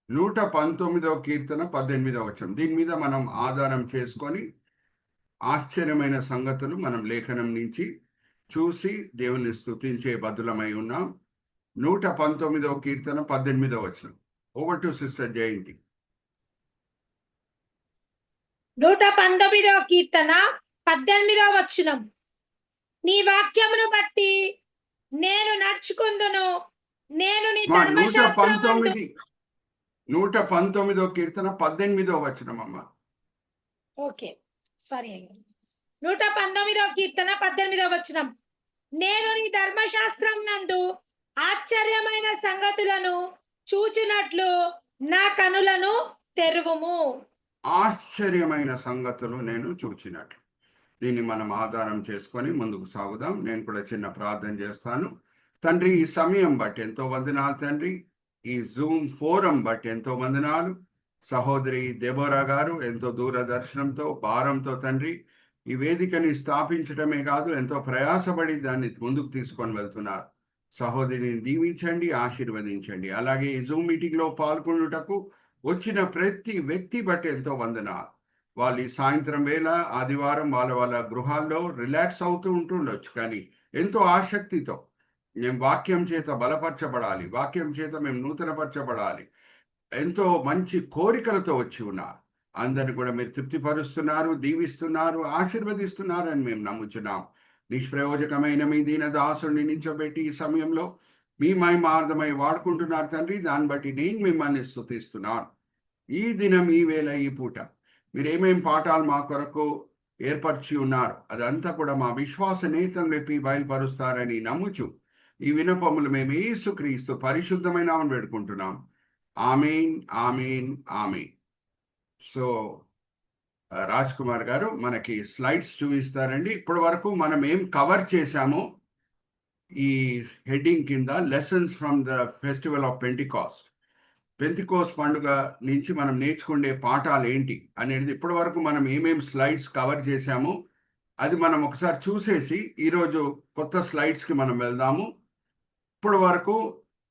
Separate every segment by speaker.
Speaker 1: 119వ కీర్తన 18వ వచనం. దీని మీద మనం ఆధారం చేసుకొని ఆశ్చర్యమైన సంగతులు మనం లేఖనం నుంచి చూసి దేవుని స్తుతించే బదులమై ఉన్నాం. 119వ కీర్తన 18వ వచనం. ఓవర్ టు సిస్టర్ జయంతి.
Speaker 2: 119వ కీర్తన 18వ వచనం. నీ వాక్యమును బట్టి నేను నడుచుకుందును, నేను నీ ధర్మశాస్త్రమందు.
Speaker 1: 119వ కీర్తన 18వ వచనం అమ్మ.
Speaker 2: Okay, sorry. 119వ కీర్తన 18వ వచనం. నేను నీ ధర్మశాస్త్రం నందు ఆశ్చర్యమైన సంగతులను చూచినట్లు నా కనులను తెరువుము.
Speaker 1: ఆశ్చర్యమైన సంగతులు నేను చూచినట్లు. దీన్ని మనం ఆధారం చేసుకొని ముందుకు సాగుదాం. నేను కూడా చిన్న ప్రార్థన చేస్తాను. తండ్రి, ఈ సమయం బట్టి ఎంతో వందనాలు తండ్రి. ఈ జూమ్ ఫోరం బట్టి ఎంతో వందనాలు. సహోదరి దెబోరా గారు ఎంతో దూరదర్శనంతో భారంతో తండ్రి ఈ వేదికని స్థాపించడమే కాదు, ఎంతో ప్రయాసపడి దాన్ని ముందుకు తీసుకొని వెళ్తున్నారు. సహోదరిని దీవించండి, ఆశీర్వదించండి. అలాగే ఈ జూమ్ మీటింగ్లో పాల్గొనుటకు వచ్చిన ప్రతి వ్యక్తి బట్టి ఎంతో వందనాలు. వాళ్ళు ఈ సాయంత్రం వేళ ఆదివారం వాళ్ళ గృహాల్లో రిలాక్స్ అవుతూ ఉంటుండొచ్చు, కానీ ఎంతో ఆసక్తితో మేము వాక్యం చేత బలపరచబడాలి, వాక్యం చేత మేము నూతనపరచబడాలి, ఎంతో మంచి కోరికలతో వచ్చి ఉన్నారు. అందరిని కూడా మీరు తృప్తిపరుస్తున్నారు, దీవిస్తున్నారు, ఆశీర్వదిస్తున్నారు అని మేము నమ్ముచున్నాం. నిష్ప్రయోజకమైన మీ దీన దాసుని నించోబెట్టి ఈ సమయంలో మీ మహిమార్థమై వాడుకుంటున్నారు తండ్రి. దాన్ని బట్టి నేను మిమ్మల్ని స్తుతిస్తున్నాను. ఈ దినం, ఈ వేళ, ఈ పూట మీరు ఏమేం పాఠాలు మా కొరకు ఏర్పరిచి ఉన్నారు అదంతా కూడా మా విశ్వాస నేతం వెప్పి బయలుపరుస్తారని నమ్ముచు ఈ వినపములు మేము యేసుక్రీస్తు పరిశుద్ధమైన వేడుకుంటున్నాం. ఆమేన్, ఆమేన్, ఆమేన్. సో రాజ్ కుమార్ గారు మనకి స్లైడ్స్ చూపిస్తారండి. ఇప్పటి వరకు మనం ఏం కవర్ చేశామో ఈ హెడ్డింగ్ కింద lessons from the festival of Pentecost, పెంతికోస్ పండుగ నుంచి మనం నేర్చుకునే పాఠాలు ఏంటి అనేది ఇప్పటి వరకు మనం ఏమేం స్లైడ్స్ కవర్ చేశామో అది మనం ఒకసారి చూసేసి ఈరోజు కొత్త స్లైడ్స్కి మనం వెళ్దాము. ఇప్పటి వరకు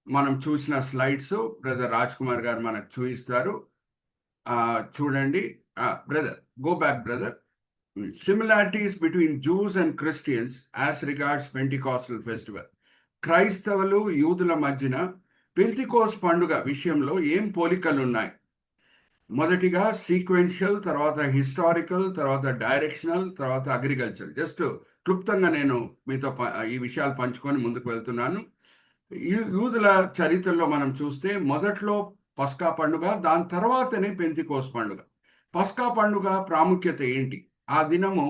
Speaker 1: మనం చూసిన స్లైడ్స్ బ్రదర్ రాజ్ కుమార్ గారు మనకు చూపిస్తారు. చూడండి brother, go back brother. Similarities between juice and Christians as regards Pentecostal festival. క్రైస్తవులు యూదుల మధ్యన పెంతికోస్ పండుగ విషయంలో ఏం పోలికలు ఉన్నాయి? మొదటిగా సీక్వెన్షియల్, తర్వాత హిస్టారికల్, తర్వాత డైరెక్షనల్, తర్వాత అగ్రికల్చర్. జస్ట్ క్లుప్తంగా నేను మీతో ఈ విషయాలు పంచుకొని ముందుకు వెళ్తున్నాను. యూదుల చరిత్రలో మనం చూస్తే మొదట్లో పస్కా పండుగ, దాని తర్వాతనే పెంతికోస్ పండుగ. పస్కా పండుగ ప్రాముఖ్యత ఏంటి? ఆ దినము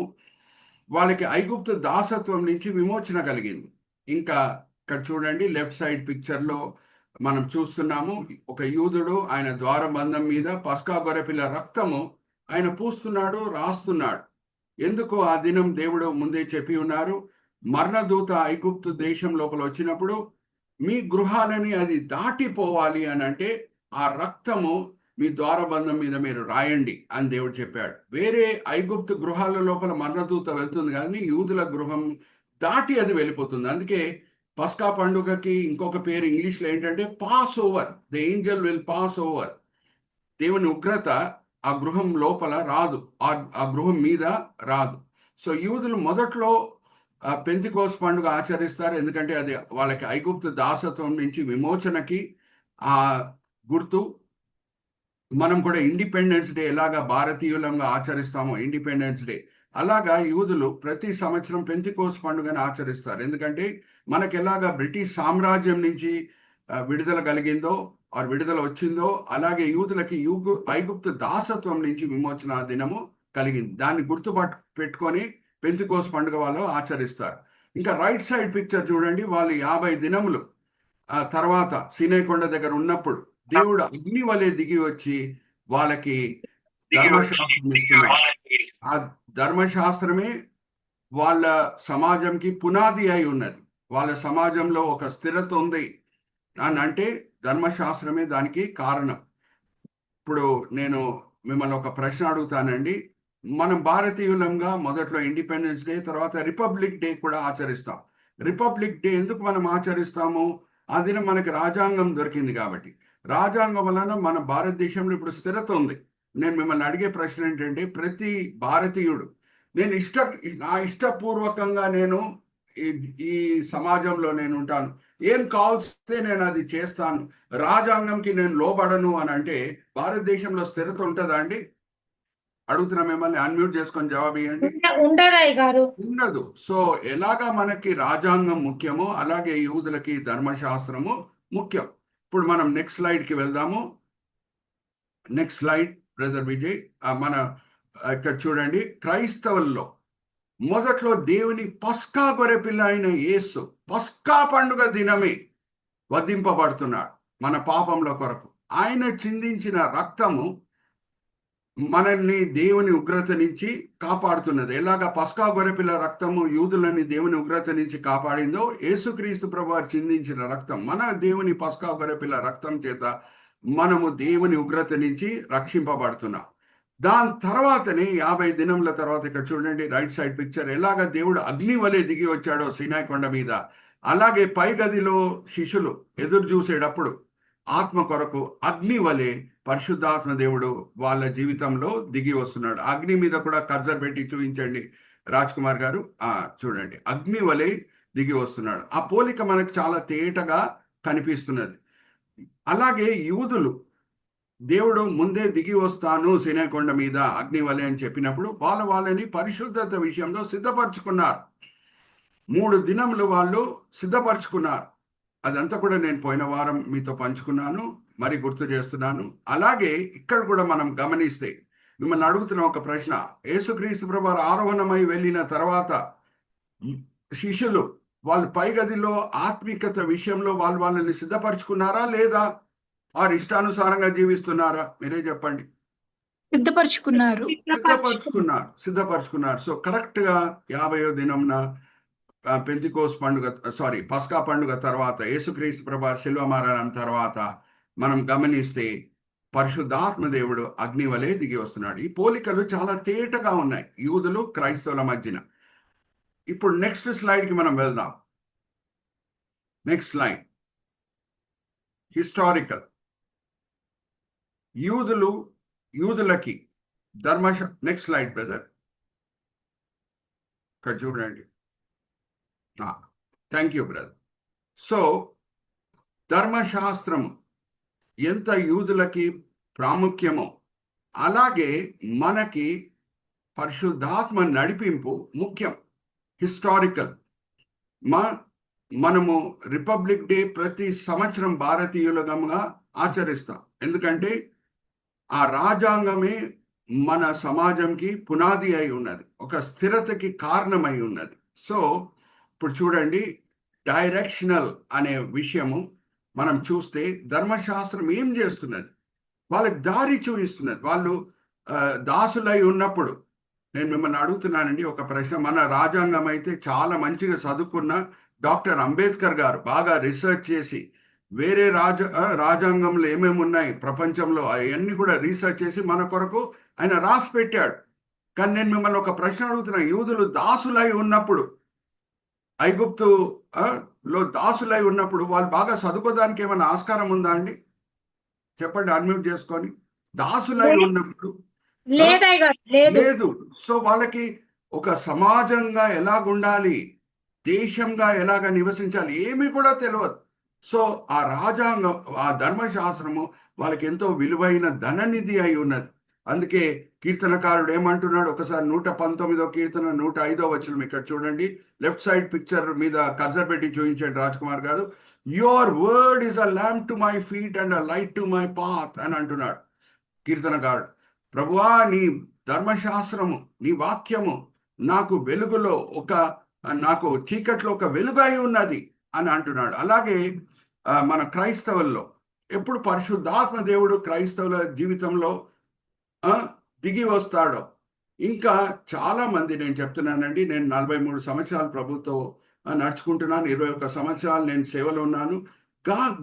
Speaker 1: వాళ్ళకి ఐగుప్తు దాసత్వం నుంచి విమోచన కలిగింది. ఇంకా ఇక్కడ చూడండి, లెఫ్ట్ సైడ్ పిక్చర్లో మనం చూస్తున్నాము ఒక యూదుడు ఆయన ద్వారబంధం మీద పస్కా గొర్రెపిల్ల రక్తము ఆయన పూస్తున్నాడు, రాస్తున్నాడు. ఎందుకు? ఆ దినం దేవుడు ముందే చెప్పి ఉన్నారు, మరణదూత ఐగుప్తు దేశం లోపల వచ్చినప్పుడు మీ గృహాలని అది దాటిపోవాలి అని అంటే ఆ రక్తము మీ ద్వారబంధం మీద మీరు రాయండి అని దేవుడు చెప్పాడు. వేరే ఐగుప్తు గృహాల లోపల మరణదూత వెళ్తుంది, కానీ యూదుల గృహం దాటి అది వెళ్ళిపోతుంది. అందుకే పస్కా పండుగకి ఇంకొక పేరు ఇంగ్లీష్లో ఏంటంటే pass over. The Angel will pass over. దేవుని ఉగ్రత ఆ గృహం లోపల రాదు, ఆ గృహం మీద రాదు. సో యూదులు మొదట్లో పెంతికోస్ పండుగ ఆచరిస్తారు, ఎందుకంటే అది వాళ్ళకి ఐగుప్తు దాసత్వం నుంచి విమోచనకి ఆ గుర్తు. మనం కూడా ఇండిపెండెన్స్ డే ఎలాగా భారతీయులంగా ఆచరిస్తామో ఇండిపెండెన్స్ డే, అలాగా యూదులు ప్రతి సంవత్సరం పెంతికోస్ పండుగను ఆచరిస్తారు. ఎందుకంటే మనకి ఎలాగా బ్రిటిష్ సామ్రాజ్యం నుంచి విడుదల కలిగిందో ఆ విడుదల వచ్చిందో, అలాగే యూదులకి ఐగుప్తు దాసత్వం నుంచి విమోచన దినము కలిగింది. దాన్ని పెట్టుకొని పెంతికోస్ పండుగ వాళ్ళు ఆచరిస్తారు. ఇంకా రైట్ సైడ్ పిక్చర్ చూడండి, వాళ్ళు 50 దినములు తర్వాత సీనాయి కొండ దగ్గర ఉన్నప్పుడు దేవుడు అగ్ని వలె దిగి వచ్చి వాళ్ళకి ధర్మశాస్త్రం ఇస్తున్నారు. ఆ ధర్మశాస్త్రమే వాళ్ళ సమాజంకి పునాది అయి ఉన్నది. వాళ్ళ సమాజంలో ఒక స్థిరత ఉంది అని అంటే ధర్మశాస్త్రమే దానికి కారణం. ఇప్పుడు నేను మిమ్మల్ని ఒక ప్రశ్న అడుగుతానండి. మనం భారతీయులంగా మొదట్లో ఇండిపెండెన్స్ డే, తర్వాత రిపబ్లిక్ డే కూడా ఆచరిస్తాం. రిపబ్లిక్ డే ఎందుకు మనం ఆచరిస్తాము? ఆ దినం మనకి రాజ్యాంగం దొరికింది కాబట్టి. రాజ్యాంగం వలన మన భారతదేశంలో ఇప్పుడు స్థిరత ఉంది. నేను మిమ్మల్ని అడిగే ప్రశ్న ఏంటంటే, ప్రతి భారతీయుడు నేను నా ఇష్టపూర్వకంగా నేను ఈ ఈ సమాజంలో నేను ఉంటాను, ఏం కావాల్స్తే నేను అది చేస్తాను, రాజ్యాంగంకి నేను లోబడను అని అంటే భారతదేశంలో స్థిరత ఉంటుందా అండి? అడుగుతున్నా మిమ్మల్ని, అన్మ్యూట్ చేసుకొని జవాబు ఇవ్వండి.
Speaker 2: ఉండదయ్య గారు,
Speaker 1: ఉండదు. సో ఎలాగా మనకి రాజ్యాంగం ముఖ్యమో అలాగే యూదులకి ధర్మశాస్త్రము ముఖ్యం. ఇప్పుడు మనం నెక్స్ట్ స్లైడ్కి వెళ్దాము. Next slide brother Vijay. మన ఇక్కడ చూడండి, క్రైస్తవుల్లో మొదట్లో దేవుని పస్కా గొర్రెపిల్ల అయిన యేసు పస్కా పండుగ దినమే వధింపబడుతున్నాడు మన పాపంలో కొరకు. ఆయన చిందించిన రక్తము మనల్ని దేవుని ఉగ్రత నుంచి కాపాడుతున్నది. ఎలాగా పస్కా గొర్రెపిల్ల రక్తము యూదులని దేవుని ఉగ్రత నుంచి కాపాడిందో, యేసుక్రీస్తు ప్రభువారు చిందించిన రక్తం, మన దేవుని పస్కా గొర్రెపిల్ల రక్తం చేత మనము దేవుని ఉగ్రత నుంచి రక్షింపబడుతున్నాం. దాని తర్వాతనే 50 దినముల తర్వాత ఇక్కడ చూడండి రైట్ సైడ్ పిక్చర్, ఎలాగ దేవుడు అగ్ని వలె దిగి వచ్చాడో సీనాయి కొండ మీద, అలాగే పై గదిలో శిష్యులు ఎదురు చూసేటప్పుడు ఆత్మ కొరకు అగ్ని వలె పరిశుద్ధాత్మ దేవుడు వాళ్ళ జీవితంలో దిగి వస్తున్నాడు. అగ్ని మీద కూడా కర్జర్ పెట్టి చూపించండి రాజ్ కుమార్ గారు. చూడండి, అగ్ని వలె దిగి వస్తున్నాడు. ఆ పోలిక మనకు చాలా తేటగా కనిపిస్తున్నది. అలాగే యూదులు దేవుడు ముందే దిగి వస్తాను సినేకొండ మీద అగ్ని వలె అని చెప్పినప్పుడు వాళ్ళని పరిశుద్ధత విషయంలో సిద్ధపరచుకున్నారు. 3 దినములు వాళ్ళు సిద్ధపరచుకున్నారు. అదంతా కూడా నేను పోయిన వారం మీతో పంచుకున్నాను, మరి గుర్తు చేస్తున్నాను. అలాగే ఇక్కడ కూడా మనం గమనిస్తే, మిమ్మల్ని అడుగుతున్న ఒక ప్రశ్న, యేసుక్రీస్తు ప్రభువారు ఆరోహణమై వెళ్ళిన తర్వాత శిష్యులు వాళ్ళు పై గదిలో ఆత్మికత విషయంలో వాళ్ళని సిద్ధపరచుకున్నారా లేదా వారు ఇష్టానుసారంగా జీవిస్తున్నారా? మీరే చెప్పండి.
Speaker 3: సిద్ధపరచుకున్నారు.
Speaker 1: సో కరెక్ట్ గా 50వ దినంన పెంతికోస్ పండుగ పస్కా పండుగ తర్వాత యేసుక్రీస్తు ప్రభువారు శిలువ మరణం తర్వాత మనం గమనిస్తే పరిశుద్ధాత్మ దేవుడు అగ్ని వలె దిగి వస్తున్నాడు. ఈ పోలికలు చాలా తేటగా ఉన్నాయి యూదులు క్రైస్తవుల మధ్యన. ఇప్పుడు నెక్స్ట్ స్లైడ్ కి మనం వెళ్దాం. Next slide historical. యూదులకి నెక్స్ట్ స్లైడ్ బ్రదర్, ఇక్కడ చూడండి. Thank you brother. సో ధర్మశాస్త్రము ఎంత యూదులకి ప్రాముఖ్యమో అలాగే మనకి పరిశుద్ధాత్మ నడిపింపు ముఖ్యం. హిస్టారికల్. మనము రిపబ్లిక్ డే ప్రతి సంవత్సరం భారతీయులుగా ఆచరిస్తాం. ఎందుకంటే ఆ రాజ్యాంగమే మన సమాజంకి పునాది అయి ఉన్నది, ఒక స్థిరతకి కారణమై ఉన్నది. సో ఇప్పుడు చూడండి, డైరెక్షనల్ అనే విషయము మనం చూస్తే ధర్మశాస్త్రం ఏం చేస్తున్నది, వాళ్ళకి దారి చూపిస్తున్నది. వాళ్ళు దాసులై ఉన్నప్పుడు, నేను మిమ్మల్ని అడుగుతున్నానండి ఒక ప్రశ్న, మన రాజ్యాంగం అయితే చాలా మంచిగా చదువుకున్న డాక్టర్ అంబేద్కర్ గారు బాగా రీసెర్చ్ చేసి వేరే రాజ్యాంగంలో ఏమేమి ఉన్నాయి ప్రపంచంలో అవన్నీ కూడా రీసెర్చ్ చేసి మన కొరకు ఆయన రాసి పెట్టాడు. కానీ నేను మిమ్మల్ని ఒక ప్రశ్న అడుగుతున్నా, యూదులు దాసులై ఉన్నప్పుడు, ఐగుప్తు లో దాసులై ఉన్నప్పుడు వాళ్ళు బాగా చదువుకోవడానికి ఏమైనా ఆస్కారం ఉందా అండి? చెప్పండి, అన్మ్యూట్ చేసుకొని. దాసులై ఉన్నప్పుడు లేదు. సో వాళ్ళకి ఒక సమాజంగా ఎలాగుండాలి, దేశంగా ఎలాగ నివసించాలి ఏమీ కూడా తెలియదు. సో ఆ రాజ్యాంగం, ఆ ధర్మశాస్త్రము వాళ్ళకి ఎంతో విలువైన ధననిధి అయి ఉన్నది. అందుకే కీర్తనకారుడు ఏమంటున్నాడు, ఒకసారి 119వ కీర్తన 105వ వచనం ఇక్కడ చూడండి. లెఫ్ట్ సైడ్ పిక్చర్ మీద కర్సర్ పెట్టి చూపించండి రాజ్ కుమార్ గారు. Your word is a lamp to my feet and a light to my path అని అంటున్నాడు కీర్తనకారుడు. ప్రభువా, నీ ధర్మశాస్త్రము, నీ వాక్యము నాకు వెలుగులో నాకు చీకట్లో ఒక వెలుగు అయి ఉన్నది అని అంటున్నాడు. అలాగే మన క్రైస్తవుల్లో ఎప్పుడు పరిశుద్ధాత్మ దేవుడు క్రైస్తవుల జీవితంలో దిగి వస్తాడో, ఇంకా చాలా మంది, నేను చెప్తున్నానండి, నేను 43 సంవత్సరాలు ప్రభుతో నడుచుకుంటున్నాను, 21 సంవత్సరాలు నేను సేవలో ఉన్నాను.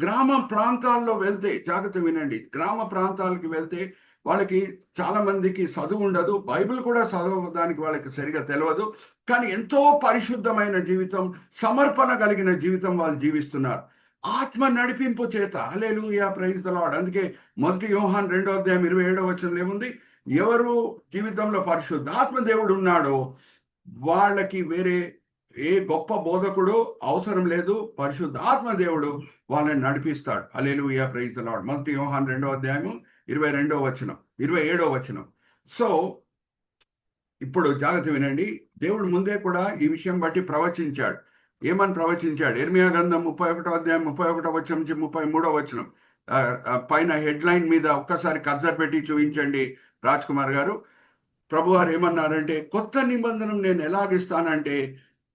Speaker 1: గ్రామ ప్రాంతాల్లో వెళ్తే, జాగ్రత్త వినండి, గ్రామ ప్రాంతాలకు వెళ్తే వాళ్ళకి చాలా మందికి చదువు ఉండదు, బైబిల్ కూడా చదవడానికి వాళ్ళకి సరిగా తెలియదు, కానీ ఎంతో పరిశుద్ధమైన జీవితం, సమర్పణ కలిగిన జీవితం వాళ్ళు జీవిస్తున్నారు. ఆత్మ నడిపింపు చేత. హల్లెలూయా, ప్రైజ్ ద లార్డ్. అందుకే 1 యోహాను 2:27 ఏముంది? ఎవరు జీవితంలో పరిశుద్ధాత్మ దేవుడు ఉన్నాడో వాళ్ళకి వేరే ఏ గొప్ప బోధకుడు అవసరం లేదు. పరిశుద్ధాత్మ దేవుడు వాళ్ళని నడిపిస్తాడు. హల్లెలూయా, ప్రైజ్ ద లార్డ్. 1 యోహాను 2:22 27. సో ఇప్పుడు జాగ్రత్త వినండి. దేవుడు ముందే కూడా ఈ విషయం బట్టి ప్రవచించాడు. ఏమని ప్రవచించాడు? ఇర్మియా గ్రంథం 31:31 పైన హెడ్లైన్ మీద ఒక్కసారి కర్సర్ పెట్టి చూపించండి రాజ్ కుమార్ గారు. ప్రభువారు ఏమన్నారంటే, కొత్త నిబంధన నేను ఎలాగిస్తానంటే,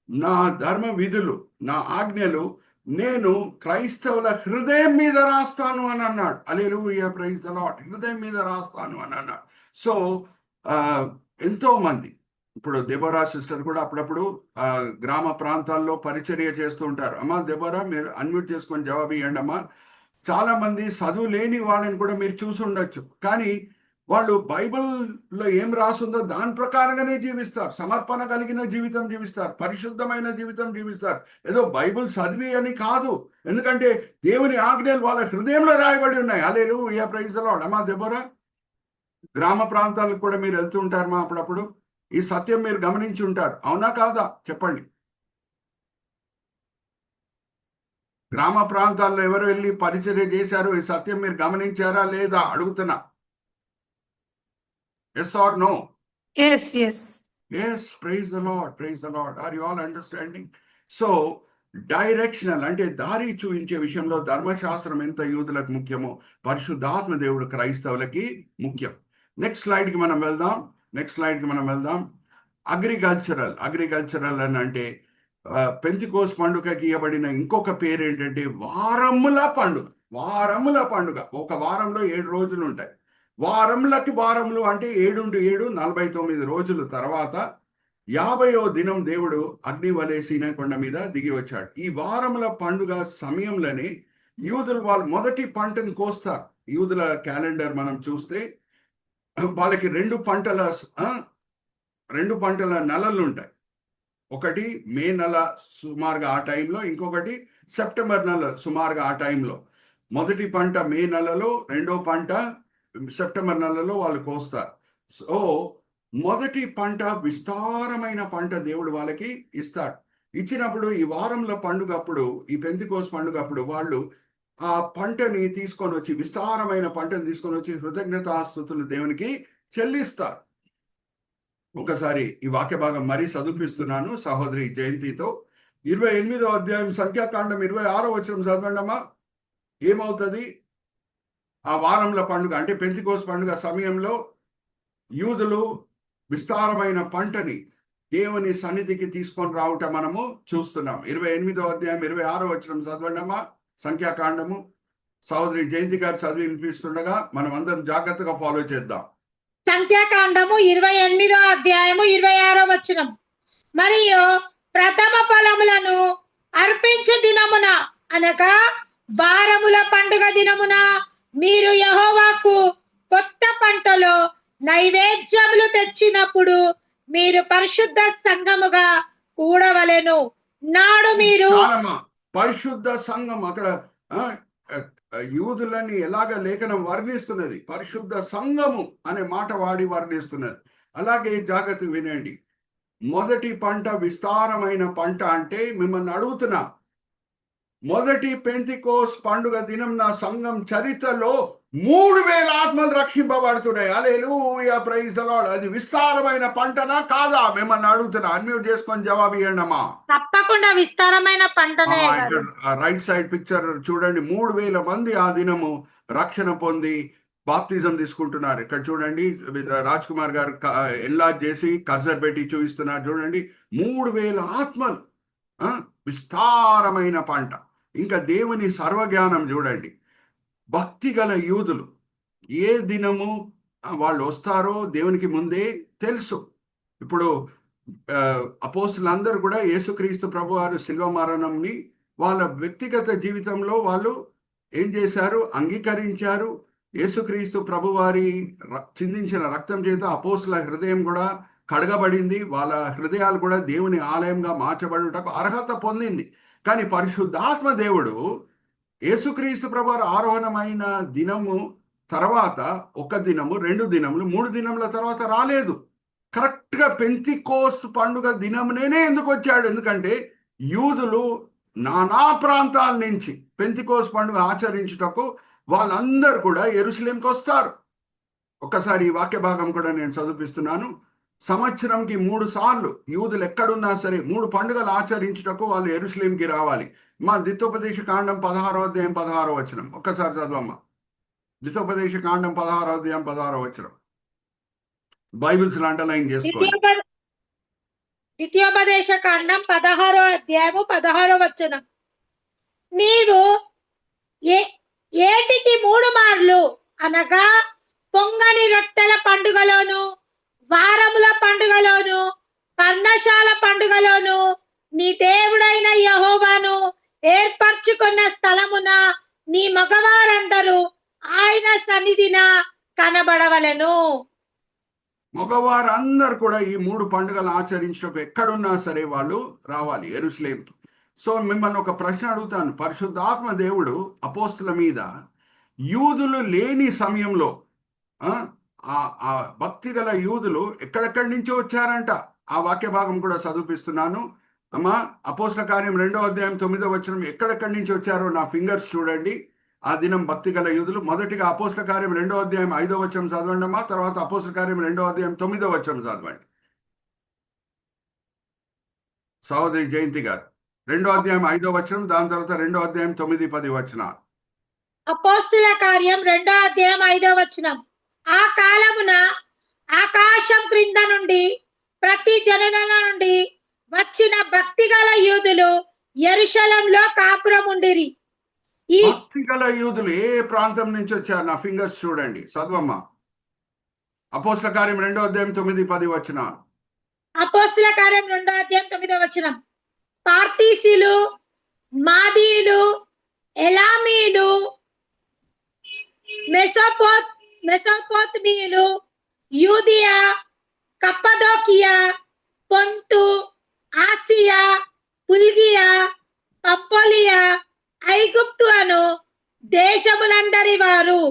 Speaker 1: నా ధర్మ విధులు, నా ఆజ్ఞలు నేను క్రైస్తవుల హృదయం మీద రాస్తాను అని అన్నాడు. హల్లెలూయా, ప్రైజ్ ద లార్డ్. హృదయం మీద రాస్తాను అని అన్నాడు. సో ఎంతో మంది ఇప్పుడు దెబోరా సిస్టర్ కూడా అప్పుడప్పుడు గ్రామ ప్రాంతాల్లో పరిచర్య చేస్తూ ఉంటారు. అమ్మా దెబోరా, మీరు అన్మ్యూట్ చేసుకొని జవాబు ఇవ్వండి అమ్మా. చాలా మంది చదువు లేని వాళ్ళని కూడా మీరు చూసి ఉండొచ్చు, కానీ వాళ్ళు బైబిల్లో ఏం రాసిందో దాని ప్రకారంగానే జీవిస్తారు. సమర్పణ కలిగిన జీవితం జీవిస్తారు, పరిశుద్ధమైన జీవితం జీవిస్తారు. ఏదో బైబిల్ చదివి అని కాదు, ఎందుకంటే దేవుని ఆజ్ఞలు వాళ్ళ హృదయంలో రాయబడి ఉన్నాయి. హల్లెలూయా, ప్రైజ్ ద లార్డ్. అమ్మా దెబోరా, గ్రామ ప్రాంతాలకు కూడా మీరు వెళ్తూ ఉంటారు మా అప్పుడప్పుడు. ఈ సత్యం మీరు గమనించి ఉంటారు, అవునా కాదా చెప్పండి. గ్రామ ప్రాంతాల్లో ఎవరు వెళ్ళి పరిచర్య చేశారు? ఈ సత్యం మీరు గమనించారా లేదా అడుగుతున్నా. Yes or no?
Speaker 3: Yes yes
Speaker 1: yes, praise the Lord, praise the Lord. Are you all understanding? So directional అంటే దారి చూపించే విషయంలో ధర్మశాస్త్రం ఎంత యూదులకు ముఖ్యమో పరిశుద్ధాత్మ దేవుడు క్రైస్తవులకి ముఖ్యం. నెక్స్ట్ స్లైడ్కి మనం వెళ్దాం. అగ్రికల్చరల్ అని అంటే పెంతికోస్ పండుగకి ఇవ్వబడిన ఇంకొక పేరు ఏంటంటే వారముల పండుగ. ఒక వారంలో 7 రోజులు ఉంటాయి. వారములు అంటే 7 49 రోజుల తర్వాత 50వ దినం దేవుడు అగ్ని వలె సీనాయి కొండ మీద దిగి వచ్చాడు. ఈ వారముల పండుగ సమయంలోనే యూదులు వాళ్ళు మొదటి పంటను కోస్తారు. యూదుల క్యాలెండర్ మనం చూస్తే వాళ్ళకి 2 పంటల నెలలు ఉంటాయి. ఒకటి మే నెల సుమారుగా ఆ టైంలో, ఇంకొకటి సెప్టెంబర్ నెల సుమారుగా ఆ టైంలో. మొదటి పంట మే నెలలో, రెండో పంట సెప్టెంబర్ నెలలో వాళ్ళు కోస్తారు. సో మొదటి పంట విస్తారమైన పంట దేవుడు వాళ్ళకి ఇస్తాడు. ఇచ్చినప్పుడు ఈ వారంల పండుగ అప్పుడు, ఈ పెంతెకోస్తు పండుగ అప్పుడు వాళ్ళు ఆ పంటని తీసుకొని వచ్చి, విస్తారమైన పంటను తీసుకొని వచ్చి కృతజ్ఞతాస్తుతులు దేవునికి చెల్లిస్తారు. ఒకసారి ఈ వాక్య భాగం మరీ చదివిస్తున్నాను సహోదరి జయంతితో. 28వ అధ్యాయం సంఖ్యాకాండం 26వ చదవండి అమ్మా. ఏమవుతుంది? ఆ వారంల పండుగ అంటే పెంతెకోస్తు పండుగ సమయంలో యూదులు విస్తారమైన పంటని దేవుని సన్నిధికి తీసుకొని రావటం మనము చూస్తున్నాం. 28వ అధ్యాయం 26వ చదవండి అమ్మా, సంఖ్యాకాండము. సహోదరి జయంతి గారు చదివి వినిపిస్తుండగా మనం అందరం జాగ్రత్తగా ఫాలో చేద్దాం.
Speaker 2: సంఖ్యాకాండము 28వ అధ్యాయము 26వ. మరియు ప్రథమ ఫలములను అర్పించు దినమున అనగా వారముల పండుగ దినమున మీరు యెహోవాకు కొత్త పంటలో నైవేద్యములు తెచ్చినప్పుడు మీరు పరిశుద్ధ సంఘముగా కూడవలెను. నాడు మీరు
Speaker 1: పరిశుద్ధ సంఘం, అక్కడ యూదులని ఎలాగ లేఖనం వర్ణిస్తున్నది, పరిశుద్ధ సంఘము అనే మాట వాడి వర్ణిస్తున్నది. అలాగే జాగ్రత్త వినండి. మొదటి పంట విస్తారమైన పంట అంటే మిమ్మల్ని అడుగుతున్నా, మొదటి పెంతెకోస్తు పండుగ దినం నా సంఘం చరిత్రలో 3000 ఆత్మలు రక్షింపబడుతున్నాయి. హల్లెలూయా, ప్రైజ్ ద లార్డ్. అది విస్తారమైన పంటనా కాదా? మిమ్మల్ని అడుగుతున్నా. అన్మ్యూట్ చేసుకొని జవాబు ఇవ్వండి అమ్మా.
Speaker 2: తప్పకుండా విస్తారమైన పంటనే.
Speaker 1: రైట్ సైడ్ పిక్చర్ చూడండి. 3000 మంది ఆ దినము రక్షణ పొంది బాప్తిజం తీసుకుంటున్నారు. ఇక్కడ చూడండి, రాజ్ కుమార్ గారు ఎన్లార్జ్ చేసి కర్సర్ పెట్టి చూపిస్తున్నారు. చూడండి, 3000 ఆత్మలు, విస్తారమైన పంట. ఇంకా దేవుని సర్వజ్ఞానం చూడండి. భక్తి గల యూదులు ఏ దినము వాళ్ళు వస్తారో దేవునికి ముందే తెలుసు. ఇప్పుడు అపోస్తులందరూ కూడా యేసుక్రీస్తు ప్రభువారు శిల్వ మరణంని వాళ్ళ వ్యక్తిగత జీవితంలో వాళ్ళు ఏం చేశారు? అంగీకరించారు. యేసుక్రీస్తు ప్రభువారి చిందించిన రక్తం చేత అపోస్తుల హృదయం కూడా కడగబడింది. వాళ్ళ హృదయాలు కూడా దేవుని ఆలయంగా మార్చబడుటకు అర్హత పొందింది. కానీ పరిశుద్ధాత్మ దేవుడు యేసుక్రీస్తు ప్రభువారు ఆరోహణమైన దినము తర్వాత 1 దినము, 2 దినములు, 3 దినముల తర్వాత రాలేదు. కరెక్ట్గా పెంతికోస్తు పండుగ దినమునేనే ఎందుకు వచ్చాడు? ఎందుకంటే యూదులు నానా ప్రాంతాల నుంచి పెంతికోస్తు పండుగ ఆచరించుటకు వాళ్ళందరూ కూడా యెరూషలేంకి వస్తారు. ఒక్కసారి ఈ వాక్య భాగం కూడా నేను చదివిస్తున్నాను. సంవత్సరంకి 3 సార్లు యూదులు ఎక్కడున్నా సరే 3 పండుగలు ఆచరించుటకు వాళ్ళు యెరూషలేంకి రావాలి. మా ద్వితోపదేశ కాండం 16వ అధ్యాయం 16వ వచనం ఒక్కసారి చదవమ్మా. ద్వితోపదేశ కాండం 16వ అధ్యాయం 16వ వచనం. బైబిల్స్ అండర్లైన్ చేసుకోండి.
Speaker 2: ద్వితీయోపదేశ కాండం 16వ అధ్యాయము 16వ వచనం. నీవు ఏటికి 3 మార్లు అనగా పొంగని రొట్టెల పండుగలోను, వారముల పండుగలోను, పర్ణశాల పండుగలోను నీ దేవుడైన యెహోవాను ఏర్పరచుకున్న స్థలమున నీ మగవారందరూ ఆయన సన్నిధిన కనబడవలెను.
Speaker 1: మగవారందరూ కూడా ఈ 3 పండుగలు ఆచరించడం ఎక్కడున్నా సరే వాళ్ళు రావాలి యెరూషలేంకి. సో మిమ్మల్ని ఒక ప్రశ్న అడుగుతాను. పరిశుద్ధాత్మ దేవుడు అపోస్తుల మీద యూదులు లేని సమయంలో ఆ భక్తి గల యూదులు ఎక్కడెక్కడి నుంచో వచ్చారంట. ఆ వాక్య భాగం కూడా చదివిస్తున్నాను అమ్మా. అపోస్తల కార్యం 2వ అధ్యాయం 9వ వచనం ఎక్కడెక్కడి నుంచి వచ్చారో నా ఫింగర్స్ చూడండి. ఆ దినం భక్తి గల యూదులు మొదటిగా అపోస్తల కార్యం 2వ అధ్యాయం 5వ వచనం చదవండి అమ్మా. తర్వాత అపోస్తల కార్యం 2వ అధ్యాయం 9వ వచనం చదవండి. సహోదరి జయంతి గారు 2వ అధ్యాయం 5వ వచనం, దాని తర్వాత 2వ అధ్యాయం 9, 10 వచనాలు.
Speaker 2: అపోస్తుల కార్యం 2వ అధ్యాయం 5వ వచనం. ఆ కాలమున ఆకాశం క్రింద నుండి ప్రతి జనముల నుండి వచ్చిన భక్తి గల యూదులు యెరూషలేములో కాపురం ఉండిరి. ఈ
Speaker 1: భక్తి గల యూదులు ఏ ప్రాంతం నుంచి వచ్చారు? నా ఫింగర్స్ చూడండి, చదవమ్మా. అపోస్తల కార్యం 2వ అధ్యాయం 9, 10 వచనాలు.
Speaker 2: అపోస్తుల కార్యం 2వ అధ్యాయం 9వ వచనం. పార్టీసీలు, మాదీయులు, ఎలామీలు, మెసోపోతమీయులు, యూదియా, కప్పదోకియా, పొంతు, ఆసియా, పుల్గియా, పంపోలియా, ఐగుప్తు అను దేశములందరి వారు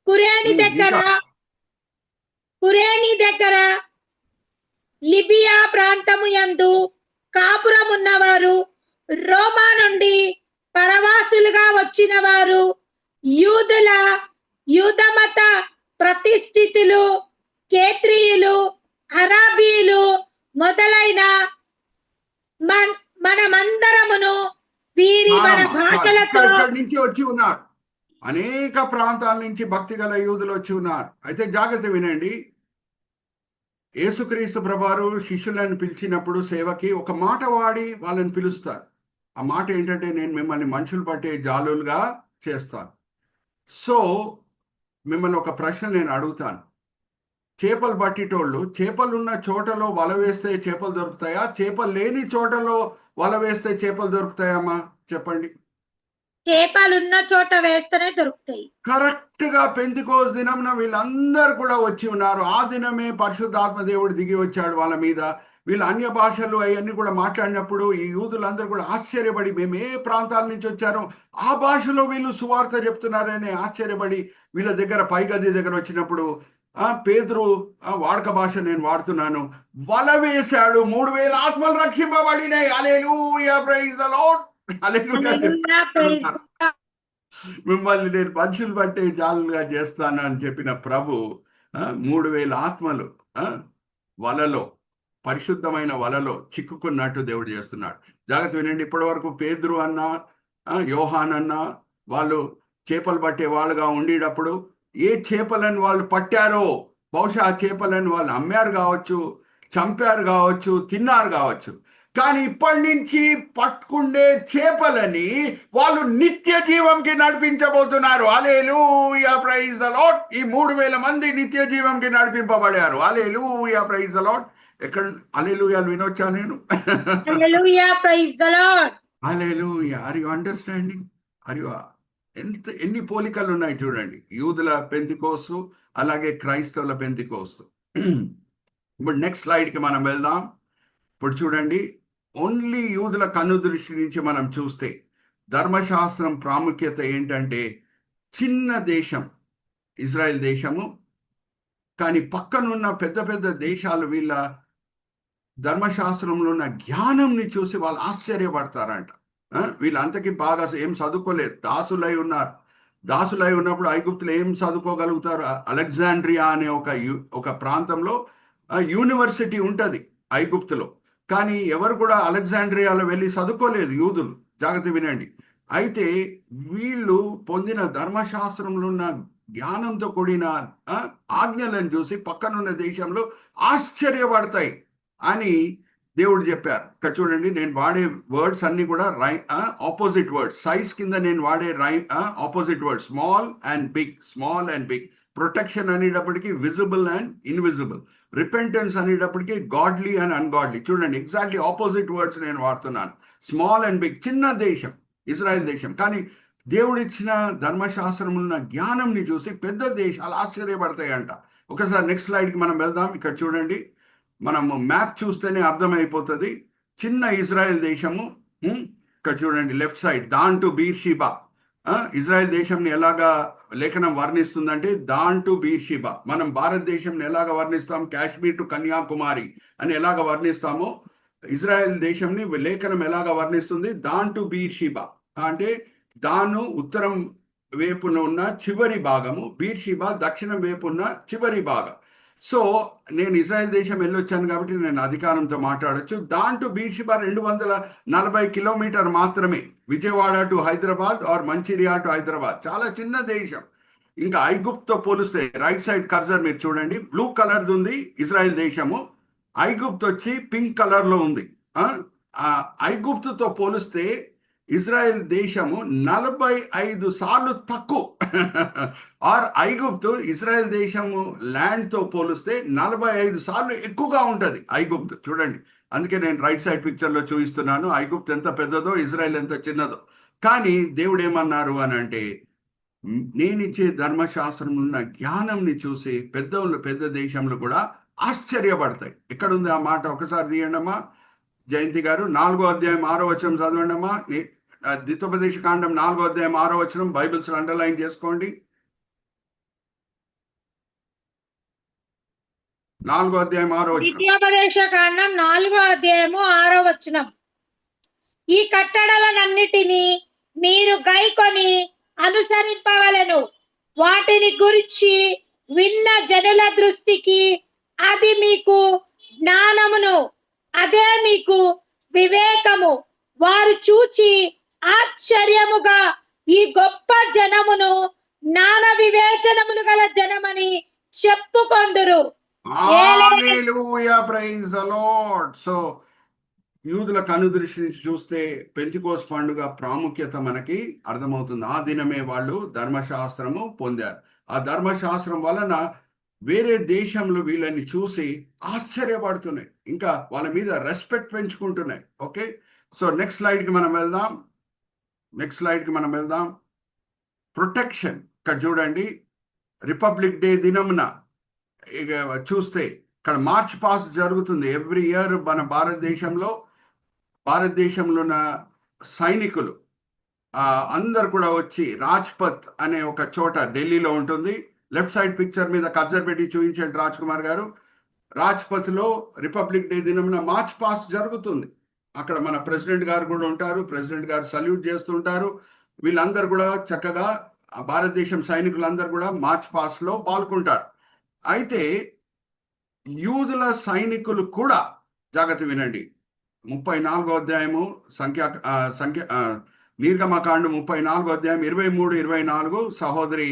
Speaker 2: కురేని దగ్గర లిబియా ప్రాంతము యందు కాపురమున్నవారు, రోమా నుండి పరవాసులుగా వచ్చిన వారు, యూదమత ప్రతిష్ఠితులు, కేత్రియులు, అరాబీయులు మొదలైన మనమందరమును వీరి మన భాషలతో
Speaker 1: ఇక్కడి నుంచి వచ్చి ఉన్నారు. అనేక ప్రాంతాల నుంచి భక్తి గల యూదులు వచ్చి ఉన్నారు. అయితే జాగ్రత్త వినండి. యేసుక్రీస్తు ప్రభువారు శిష్యులను పిలిచినప్పుడు సేవకి ఒక మాట వాడి వాళ్ళని పిలుస్తారు. ఆ మాట ఏంటంటే, నేను మిమ్మల్ని మనుషులు పట్టే జాలులుగా చేస్తాను. సో మిమ్మల్ని ఒక ప్రశ్న నేను అడుగుతాను. చేపలు పట్టేటోళ్ళు చేపలున్న చోటలో వల వేస్తే చేపలు దొరుకుతాయా? చేపలు లేని చోటలో వల వేస్తే చేపలు దొరుకుతాయమ్మా? చెప్పండి.
Speaker 2: చేపలున్న చోట వేస్తేనే దొరుకుతాయి.
Speaker 1: కరెక్ట్ గా పెంతెకోస్తు దినమున వీళ్ళందరూ కూడా వచ్చి ఉన్నారు. ఆ దినమే పరిశుద్ధాత్మ దేవుడు దిగి వచ్చాడు వాళ్ళ మీద. వీళ్ళు అన్య భాషలు అవన్నీ కూడా మాట్లాడినప్పుడు ఈ యూదులందరూ కూడా ఆశ్చర్యపడి, మేము ఏ ప్రాంతాల నుంచి వచ్చారో ఆ భాషలో వీళ్ళు సువార్త చెప్తున్నారని ఆశ్చర్యపడి వీళ్ళ దగ్గర పైగది దగ్గర వచ్చినప్పుడు పేతురు వాడక భాష నేను వాడుతున్నాను, వల వేశాడు. 3000 ఆత్మలు రక్షింపబడినాయి. హల్లెలూయా, ప్రైజ్ ది లార్డ్. హల్లెలూయా. మిమ్మల్ని నేను మనుషులు పట్టే జాలుగా చేస్తాను అని చెప్పిన ప్రభు 3000 ఆత్మలు వలలో, పరిశుద్ధమైన వలలో చిక్కుకున్నట్టు దేవుడు చేస్తున్నాడు. జాగ్రత్త వినండి. ఇప్పటి వరకు పేతురు అన్నా యోహాన్ అన్నా వాళ్ళు చేపలు పట్టే వాళ్ళుగా ఉండేటప్పుడు ఏ చేపలను వాళ్ళు పట్టారో బహుశా ఆ చేపలను వాళ్ళు అమ్మారు కావచ్చు, చంపారు కావచ్చు, తిన్నారు కావచ్చు. కానీ ఇప్పటి నుంచి పట్టుకుండే చేపలని వాళ్ళు నిత్య జీవంకి నడిపించబోతున్నారు. Hallelujah, praise the lord. ఈ 3000 మంది నిత్య జీవంకి నడిపింపబడారు. Hallelujah, praise the lord. ఎక్కడ హల్లెలూయాలు వినొచ్చా నేను?
Speaker 2: Hallelujah, praise the lord.
Speaker 1: Hallelujah. Are you understanding? ఎన్ని పోలికలు ఉన్నాయి చూడండి. యూదుల పెంతెకోస్తు, అలాగే క్రైస్తవుల పెంతెకోస్తు. ఇప్పుడు నెక్స్ట్ స్లైడ్కి మనం వెళ్దాం. ఇప్పుడు చూడండి, ఓన్లీ యూదుల కన్ను దృష్టి నుంచి మనం చూస్తే ధర్మశాస్త్రం ప్రాముఖ్యత ఏంటంటే చిన్న దేశం ఇజ్రాయెల్ దేశము, కానీ పక్కనున్న పెద్ద పెద్ద దేశాలు వీళ్ళ ధర్మశాస్త్రంలో ఉన్న జ్ఞానంని చూసి వాళ్ళు ఆశ్చర్యపడతారంట. వీళ్ళంతకీ బాగా ఏం చదువుకోలేదు, దాసులై ఉన్నప్పుడు ఐగుప్తులు ఏం చదువుకోగలుగుతారు? అలెగ్జాండ్రియా అనే ఒక ప్రాంతంలో యూనివర్సిటీ ఉంటుంది ఐగుప్తులో, కానీ ఎవరు కూడా అలెగ్జాండ్రియాలో వెళ్ళి చదువుకోలేదు యూదులు. జాగ్రత్త వినండి. అయితే వీళ్ళు పొందిన ధర్మశాస్త్రంలో ఉన్న జ్ఞానంతో కూడిన ఆజ్ఞలను చూసి పక్కనున్న దేశంలో ఆశ్చర్యపడతాయి అని దేవుడు చెప్పారు. ఇక్కడ చూడండి, నేను వాడే వర్డ్స్ అన్ని కూడా ఆపోజిట్ వర్డ్స్. సైజ్ కింద నేను వాడే opposite words, small and big. Protection అనేటప్పటికీ విజిబుల్ అండ్ ఇన్విజిబుల్. రిపెంటెన్స్ అనేటప్పటికీ గాడ్లీ అండ్ అన్గాడ్లీ. చూడండి, ఎగ్జాక్ట్లీ ఆపోజిట్ వర్డ్స్ నేను వాడుతున్నాను. స్మాల్ అండ్ బిగ్, చిన్న దేశం ఇజ్రాయెల్ దేశం, కానీ దేవుడిచ్చిన ధర్మశాస్త్రం ఉన్న జ్ఞానంని చూసి పెద్ద దేశాలు ఆశ్చర్యపడతాయంట. ఒకసారి నెక్స్ట్ స్లైడ్కి మనం వెళ్దాం. ఇక్కడ చూడండి, మనము మ్యాప్ చూస్తేనే అర్థమైపోతుంది. చిన్న ఇజ్రాయెల్ దేశము, ఇక్కడ చూడండి left side, Dan to Beersheba. Israel దేశంని ఎలాగా లేఖనం వర్ణిస్తుందంటే దాన్ టు బీర్షిబా. మనం భారతదేశంని ఎలాగ వర్ణిస్తాం? కాశ్మీర్ టు కన్యాకుమారి అని ఎలాగ వర్ణిస్తామో ఇజ్రాయెల్ దేశంని లేఖనం ఎలాగ వర్ణిస్తుంది? దాన్ టు బీర్షిబా అంటే దాను ఉత్తరం వైపున ఉన్న చివరి భాగము, బీర్షిబా దక్షిణం వైపు ఉన్న చివరి భాగం. సో నేను ఇజ్రాయెల్ దేశం వెళ్ళొచ్చాను కాబట్టి నేను అధికారంతో మాట్లాడచ్చు. దాన్ టు బీర్షిబా 240 కిలోమీటర్ మాత్రమే. Vijayawada to Hyderabad or Mancherial to Hyderabad, చాలా చిన్న దేశం. ఇంకా ఐగుప్తుతో పోలిస్తే రైట్ సైడ్ కర్సర్ మీరు చూడండి, బ్లూ కలర్ ఉంది ఇజ్రాయెల్ దేశము, ఐగుప్తు వచ్చి పింక్ కలర్లో ఉంది. ఐగుప్తుతో పోలిస్తే ఇజ్రాయెల్ దేశము 45 సార్లు తక్కువ. ఆర్ ఐగుప్తు ఇజ్రాయెల్ దేశము ల్యాండ్తో పోలిస్తే 45 సార్లు ఎక్కువగా ఉంటుంది ఐగుప్తు. చూడండి, అందుకే నేను రైట్ సైడ్ పిక్చర్లో చూపిస్తున్నాను ఐగుప్తు ఎంత పెద్దదో, ఇజ్రాయెల్ ఎంత చిన్నదో. కానీ దేవుడు ఏమన్నారు అని అంటే, నేనిచ్చే ధర్మశాస్త్రం ఉన్న జ్ఞానంని చూసి పెద్ద దేశంలో కూడా ఆశ్చర్యపడతాయి. ఎక్కడుంది ఆ మాట? ఒకసారి తీయండి అమ్మా జయంతి గారు. 4వ అధ్యాయం 6వ వచనం చదవండి అమ్మా. ద్వితోపదేశ కాండం 4వ అధ్యాయం 6వ వచనం బైబిల్స్ అండర్లైన్ చేసుకోండి. 4వ అధ్యాయం 6వ వచనం.
Speaker 2: ద్వితోపదేశ కాండం 4వ అధ్యాయము 6వ వచనం. ఈ కట్టడలన్నిటినీ మీరు గైకొని అనుసరింపవలెను. వాటిని గురించి విన్న జనుల దృష్టికి అది మీకు జ్ఞానమును, అదే మీకు వివేకము. వారు చూచి ఆశ్చర్యముగా ఈ గొప్ప జనమును జ్ఞాన వివేచనములు గల జనమని చెప్పుకొందురు.
Speaker 1: హల్లెలూయా, ప్రైజ్ ది లార్డ్. సో యూదుల కనుదృష్టి నుంచి చూస్తే పెంతెకోస్తు పండుగ ప్రాముఖ్యత మనకి అర్థమవుతుంది. ఆ దినమే వాళ్ళు ధర్మశాస్త్రము పొందారు. ఆ ధర్మశాస్త్రం వలన వేరే దేశంలో వీళ్ళని చూసి ఆశ్చర్యపడుతున్నాయి, ఇంకా వాళ్ళ మీద రెస్పెక్ట్ పెంచుకుంటున్నాయి. ఓకే, సో నెక్స్ట్ స్లైడ్కి మనం వెళ్దాం. ప్రొటెక్షన్. ఇక్కడ చూడండి, రిపబ్లిక్ డే దినమున ఇక చూస్తే ఇక్కడ మార్చ్ పాస్ట్ జరుగుతుంది ఎవ్రీ ఇయర్. మన భారతదేశంలో ఉన్న సైనికులు అందరు కూడా వచ్చి రాజ్పథ్ అనే ఒక చోట ఢిల్లీలో ఉంటుంది. లెఫ్ట్ సైడ్ పిక్చర్ మీద కర్సర్ పెట్టి చూపించండి రాజ్ కుమార్ గారు. రాజ్పథ్లో రిపబ్లిక్ డే దినమున మార్చ్ పాస్ట్ జరుగుతుంది. అక్కడ మన ప్రెసిడెంట్ గారు కూడా ఉంటారు. ప్రెసిడెంట్ గారు సల్యూట్ చేస్తుంటారు. వీళ్ళందరూ కూడా చక్కగా భారతదేశం సైనికులందరూ కూడా మార్చ్ పాస్ట్లో పాల్గొంటారు. అయితే యూదుల సైనికులు కూడా, జాగ్రత్త వినండి, 34వ అధ్యాయము నిర్గమకాండం 34వ అధ్యాయం 23-24 సహోదరి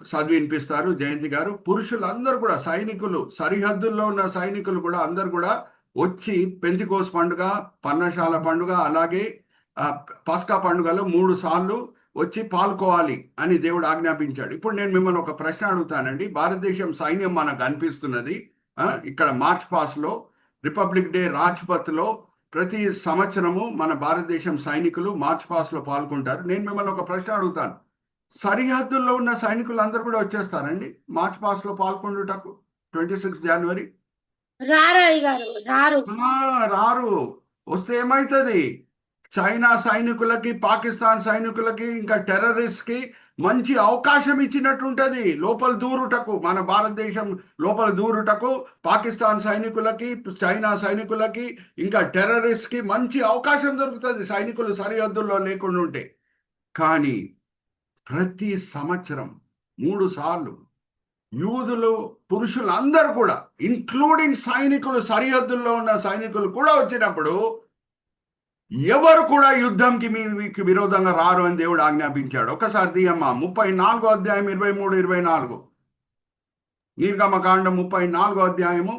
Speaker 1: చదివినిపిస్తారు జయంతి గారు. పురుషులందరూ కూడా సైనికులు, సరిహద్దుల్లో ఉన్న సైనికులు కూడా అందరు కూడా వచ్చి పెంతెకోస్తు పండుగ, పర్ణశాల పండుగ, అలాగే పస్కా పండుగలో 3 సార్లు వచ్చి పాల్గొవాలి అని దేవుడు ఆజ్ఞాపించాడు. ఇప్పుడు నేను మిమ్మల్ని ఒక ప్రశ్న అడుగుతానండి. భారతదేశం సైన్యం మనకు అనిపిస్తున్నది ఇక్కడ మార్చ్ పాస్ట్లో రిపబ్లిక్ డే రాజ్పథ్లో ప్రతి సంవత్సరము మన భారతదేశం సైనికులు మార్చ్ పాస్ట్లో పాల్గొంటారు. నేను మిమ్మల్ని ఒక ప్రశ్న అడుగుతాను, సరిహద్దుల్లో ఉన్న సైనికులు అందరూ కూడా వచ్చేస్తారండి మార్చ్ పాస్ట్లో పాల్గొంటుటకు 26 జనవరి? రారు. వస్తే ఏమవుతుంది? చైనా సైనికులకి, పాకిస్తాన్ సైనికులకి, ఇంకా టెర్రరిస్ట్ కి మంచి అవకాశం ఇచ్చినట్టుంటది లోపల దూరుటకు. మన భారతదేశం లోపల దూరుటకు పాకిస్తాన్ సైనికులకి, చైనా సైనికులకి, ఇంకా టెర్రరిస్ట్ కి మంచి అవకాశం దొరుకుతుంది సైనికులు సరిహద్దుల్లో లేకుండా ఉంటే. కానీ ప్రతి సంవత్సరం 3 సార్లు యూదులు, పురుషులు అందరూ కూడా, ఇంక్లూడింగ్ సైనికులు, సరిహద్దుల్లో ఉన్న సైనికులు కూడా వచ్చినప్పుడు ఎవరు కూడా యుద్ధంకి మీకు విరోధంగా రారు అని దేవుడు ఆజ్ఞాపించాడు. ఒకసారి తీయమ్మ 34 అధ్యాయం 23, 24. నిర్గమకాండం 34 అధ్యాయము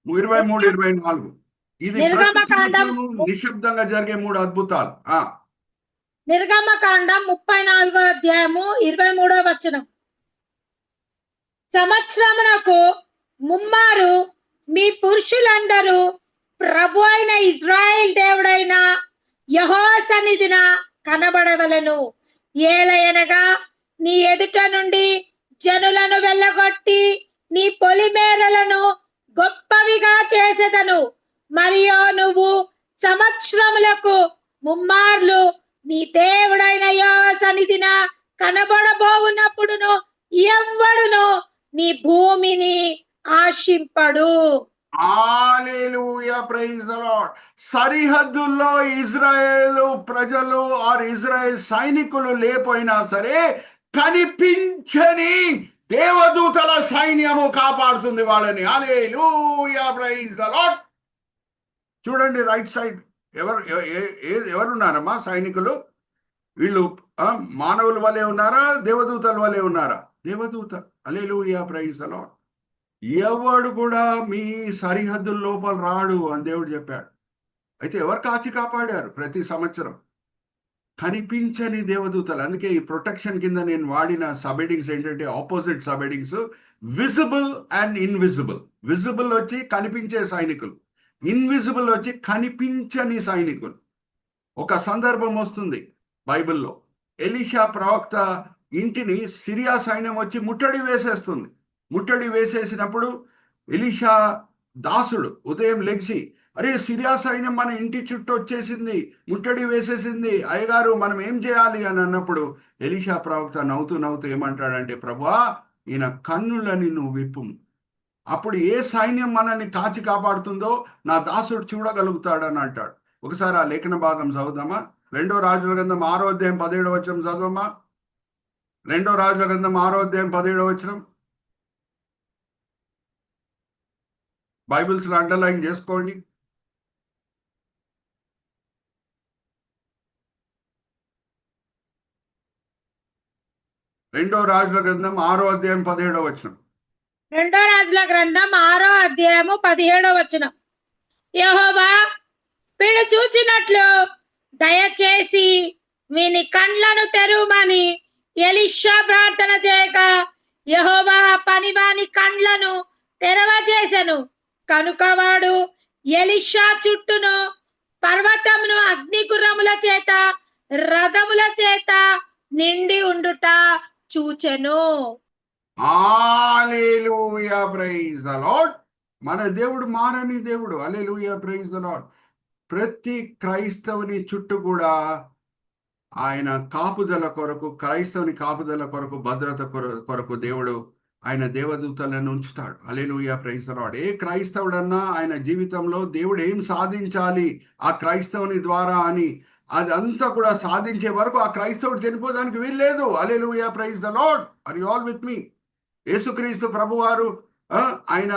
Speaker 1: 23, 24. ఇది ప్రతి
Speaker 2: నిర్గమకాండం
Speaker 1: సంవత్సరము నిశ్శబ్దంగా జరిగే 3 అద్భుతాలు.
Speaker 2: నిర్గమకాండం 34 అధ్యాయము 23వ వచనం. సంవత్సరమునకు ముమ్మారు మీ పురుషులందరూ ప్రభు అయిన ఇజ్రాయెల్ దేవుడైన యెహోవా సన్నిధిన కనబడవలెను. ఏలయనగా నీ ఎదుట నుండి జనులను వెళ్ళగొట్టి నీ పొలిమేరలను గొప్పవిగా చేసేదను. మరియు నువ్వు సంవత్సరములకు ముమ్మార్లు నీ దేవుడైన యెహోవా సన్నిధిన కనబడబోవునప్పుడును ఎవ్వడును నీ భూమిని ఆశింపడు.
Speaker 1: హల్లెలూయా, ప్రైజ్ ది లార్డ్. సరిహద్దుల్లో ఇజ్రాయేల్ ప్రజలు ఆర్ ఇజ్రాయేల్ సైనికులు లేపోయినా సరే కనిపించని దేవదూతల సైన్యము కాపాడుతుంది వాళ్ళని. హల్లెలూయా, ప్రైజ్ ది లార్డ్. చూడండి రైట్ సైడ్ ఎవరున్నారమ్మా సైనికులు? వీళ్ళు మానవుల వలె ఉన్నారా, దేవదూతల వలె ఉన్నారా? దేవదూత. హల్లెలూయా, ప్రైజ్ ది లార్డ్. ఎవడు కూడా మీ సరిహద్దుల లోపల రాడు అని దేవుడు చెప్పాడు. అయితే ఎవరు కాచి కాపాడారు? ప్రతి సంవత్సరం కనిపించని దేవదూతలు. అందుకే ఈ ప్రొటెక్షన్ కింద నేను వాడిన సబ్ హెడింగ్స్ ఏంటంటే opposite sub headings: visible and invisible. Visible వచ్చి కనిపించే సైనికులు, ఇన్విజిబుల్ వచ్చి కనిపించని సైనికులు. ఒక సందర్భం వస్తుంది బైబిల్లో, ఎలీషా ప్రవక్త ఇంటిని సిరియా సైన్యం వచ్చి ముట్టడి వేసేస్తుంది. ముట్టడి వేసేసినప్పుడు ఎలీషా దాసుడు ఉదయం లెగిసి, అరే సిరియా సైన్యం మన ఇంటి చుట్టూ వచ్చేసింది, ముట్టడి వేసేసింది, అయ్యగారు మనం ఏం చేయాలి అని అన్నప్పుడు ఎలీషా ప్రవక్త నవ్వుతూ నవ్వుతూ ఏమంటాడంటే, ప్రభువా ఈయన కన్నులని నువ్వు విప్పు, అప్పుడు ఏ సైన్యం మనల్ని కాచి కాపాడుతుందో నా దాసుడు చూడగలుగుతాడని అంటాడు. ఒకసారి ఆ లేఖన భాగం చదువుదామా? 2 రాజుల గ్రంథం 6వ అధ్యాయం 17వ వచనం చదవమ్మా. 2 రాజుల గ్రంథం 6వ అధ్యాయం 17వ వచనం. బైబిల్స్ అండర్లైన్ చేసుకోండి. రెండో రాజుల గ్రంథం 6వ అధ్యాయం 17వ వచనం.
Speaker 2: 2 రాజుల గ్రంథం 6వ అధ్యాయము 17వ వచనం. యెహోవా వీడు చూచినట్లు దయచేసి వీని కండ్లను తెరువమని ఎలీషా ప్రార్థన చేయగా యెహోవా పనివాని కండ్లను తెరవజేసెను. కనుక వాడు ఎలీషా చుట్టూను పర్వతమును అగ్నిగుర్రముల చేత, రథముల చేత నిండి ఉండుట చూచెను.
Speaker 1: హల్లెలూయా, ప్రైజ్ ది లార్డ్. మన దేవుడు మారని దేవుడు. హల్లెలూయా, ప్రైజ్ ది లార్డ్. ప్రతి క్రైస్తవుని చుట్టూ కూడా ఆయన కాపుదల కొరకు, క్రైస్తవుని కాపుదల కొరకు, భద్రత కొరకు దేవుడు ఆయన దేవదూతలను ఉంచుతాడు. హల్లెలూయా, ప్రైజ్ ది లార్డ్. ఏ క్రైస్తవుడన్నా ఆయన జీవితంలో దేవుడు ఏం సాధించాలి ఆ క్రైస్తవుని ద్వారా అని అదంతా కూడా సాధించే వరకు ఆ క్రైస్తవుడు చనిపోవడానికి వీల్లేదు. Hallelujah, praise the lord. Are you all with me? యేసుక్రీస్తు ప్రభువారు ఆయన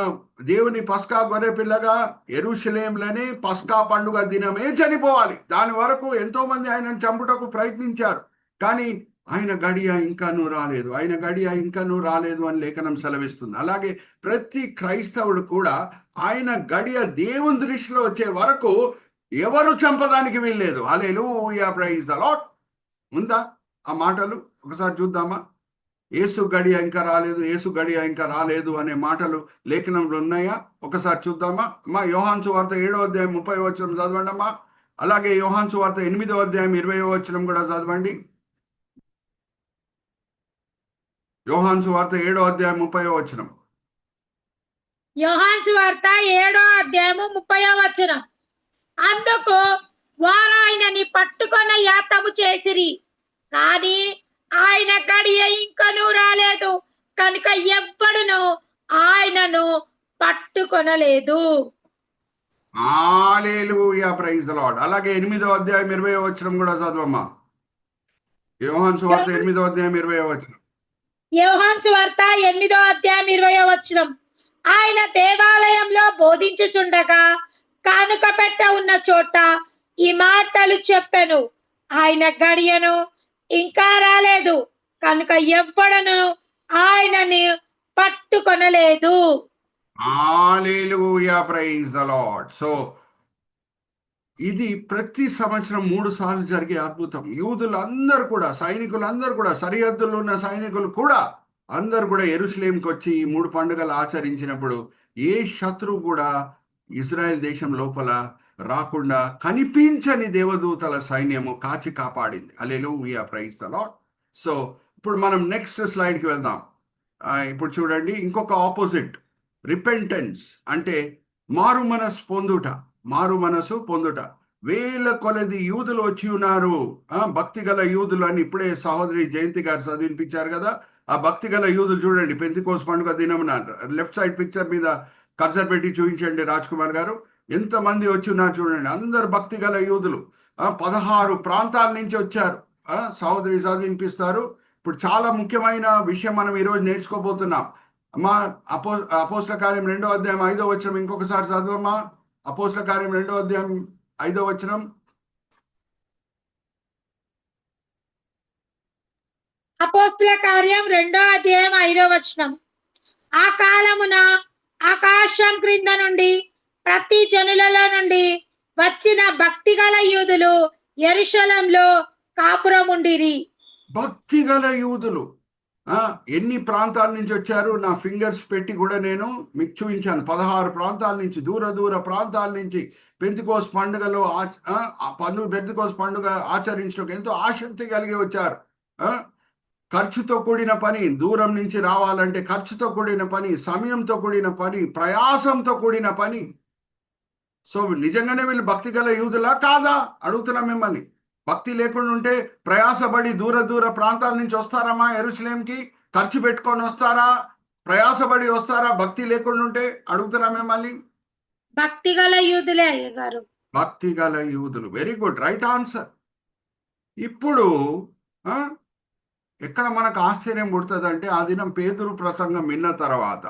Speaker 1: దేవుని పస్కా గొర్రె పిల్లగా యెరూషలేంలోనే పస్కా పండుగ దినమే చనిపోవాలి. దాని వరకు ఎంతో మంది ఆయనను చంపుటకు ప్రయత్నించారు. కానీ ఆయన గడియ ఇంకానూ రాలేదు, ఆయన గడియ ఇంకానూ రాలేదు అని లేఖనం సెలవిస్తుంది. అలాగే ప్రతి క్రైస్తవుడు కూడా ఆయన గడియ దేవుని దృష్టిలో వచ్చే వరకు ఎవరు చంపడానికి వీల్లేదు. Hallelujah, praise the lord. ఉందా ఆ మాటలు? ఒకసారి చూద్దామా? యేసు గడియ ఇంకా రాలేదు, యేసు గడియ ఇంకా రాలేదు అనే మాటలు లేఖనంలో ఉన్నాయా? ఒకసారి చూద్దామా? అమ్మా యోహాను సువార్త 7వ అధ్యాయం 30వ వచనం చదవండి అమ్మా. అలాగే యోహాను సువార్త 8వ అధ్యాయం 20వ వచనం కూడా చదవండి. యోహాను సువార్త 7వ అధ్యాయం 30వ వచనం.
Speaker 2: యోహాను సువార్త 7వ అధ్యాయము 30వ వచనం. అందుకు వారు ఆయనని పట్టుకొన యాతము చేసిరి, కానీ ఆయన గడియ ఇంకనూ రాలేదు కనుక ఎవ్వడును ఆయనను పట్టుకొనలేదు.
Speaker 1: హల్లెలూయా, ప్రైజ్ ది లార్డ్. అలాగే 8వ అధ్యాయం 20వ వచనం కూడా చదవమ్మా. యోహాను సువార్త 8వ అధ్యాయం 20వ వచనం.
Speaker 2: యోహాను సువార్త 8వ అధ్యాయం 20వ వచనం. ఆయన దేవాలయంలో బోధించుచుండగా కానుక పెట్ట ఉన్న చోట ఈ మాటలు చెప్పెను, ఆయన గడియను ఇంకా రాలేదు కనుక ఎవ్వడను ఆయనని పట్టుకొనలేదు.
Speaker 1: హల్లెలూయా, ప్రైజ్ ది లార్డ్. సో ఇది ప్రతి సంవత్సరం 3 సార్లు జరిగే అద్భుతం. యూదులందరూ కూడా, సైనికులందరూ కూడా, సరిహద్దుల్లో ఉన్న సైనికులు కూడా అందరూ కూడా యెరూషలేంకి వచ్చి ఈ 3 పండుగలు ఆచరించినప్పుడు ఏ శత్రువు కూడా ఇజ్రాయెల్ దేశం లోపల రాకుండా కనిపించని దేవదూతల సైన్యము కాచి కాపాడింది. హల్లెలూయా, ప్రైజ్ ది లార్డ్. సో ఇప్పుడు మనం నెక్స్ట్ స్లైడ్కి వెళ్దాం. ఇప్పుడు చూడండి, ఇంకొక ఆపోజిట్ రిపెంటెన్స్ అంటే మారు మనసు పొందుట. మారు మనసు పొందుట. వేల కొలది యూదులు వచ్చి ఉన్నారు, భక్తి గల యూదులు అని ఇప్పుడే సహోదరి జయంతి గారు చదివినిపించారు కదా. ఆ భక్తి గల యూదులు చూడండి, పెంతెకోస్తు పండుగ దినమున లెఫ్ట్ సైడ్ పిక్చర్ మీద కర్సర్ పెట్టి చూపించండి రాజ్ కుమార్ గారు. ఎంతమంది వచ్చి ఉన్నారు చూడండి, అందరు భక్తి గల యూదులు. 16 ప్రాంతాల నుంచి వచ్చారు. సహోదరి చదివినిపిస్తారు. ఇప్పుడు చాలా ముఖ్యమైన విషయం మనం ఈరోజు నేర్చుకోబోతున్నాం. అమ్మా, అపోస్తల కార్యం 2వ అధ్యాయం 5వ వచనం ఇంకొకసారి చదవమ్మా. అపోస్తల కార్యం 2వ అధ్యాయం 5వ వచనం.
Speaker 2: అపోస్తల కార్యం 2వ అధ్యాయం 5వ వచనం. ఆ కాలమున ఆకాశం క్రింద నుండి ప్రతి జనులలో నుండి వచ్చిన భక్తి గల యూదులు యెరూషలేములో కాపురముండిరి.
Speaker 1: భక్తి గల యూదులు ఎన్ని ప్రాంతాల నుంచి వచ్చారు? నా ఫింగర్స్ పెట్టి కూడా నేను మీకు చూపించాను. 16 ప్రాంతాల నుంచి, దూర దూర ప్రాంతాల నుంచి పెంతెకోస్తు పండుగలో పెంతెకోస్తు పండుగ ఆచరించడానికి ఎంతో ఆసక్తి కలిగి వచ్చారు. ఖర్చుతో కూడిన పని, దూరం నుంచి రావాలంటే ఖర్చుతో కూడిన పని, సమయంతో కూడిన పని, ప్రయాసంతో కూడిన పని. సో నిజంగానే వీళ్ళు భక్తి గల యూదులా కాదా అడుగుతున్నా మిమ్మల్ని. భక్తి లేకుండా ఉంటే ప్రయాసపడి దూర దూర ప్రాంతాల నుంచి వస్తారమ్మా యెరూషలేంకి? ఖర్చు పెట్టుకొని వస్తారా? ప్రయాసపడి వస్తారా భక్తి లేకుండా ఉంటే? అడుగుతున్నా మిమ్మల్ని.
Speaker 2: భక్తి గల యూదులే అయ్యగారు.
Speaker 1: భక్తి గల యూదులు. Very good, right answer. ఇప్పుడు ఎక్కడ మనకు ఆశ్చర్యం పుడుతుందంటే, ఆ దినం పేతురు ప్రసంగం విన్న తర్వాత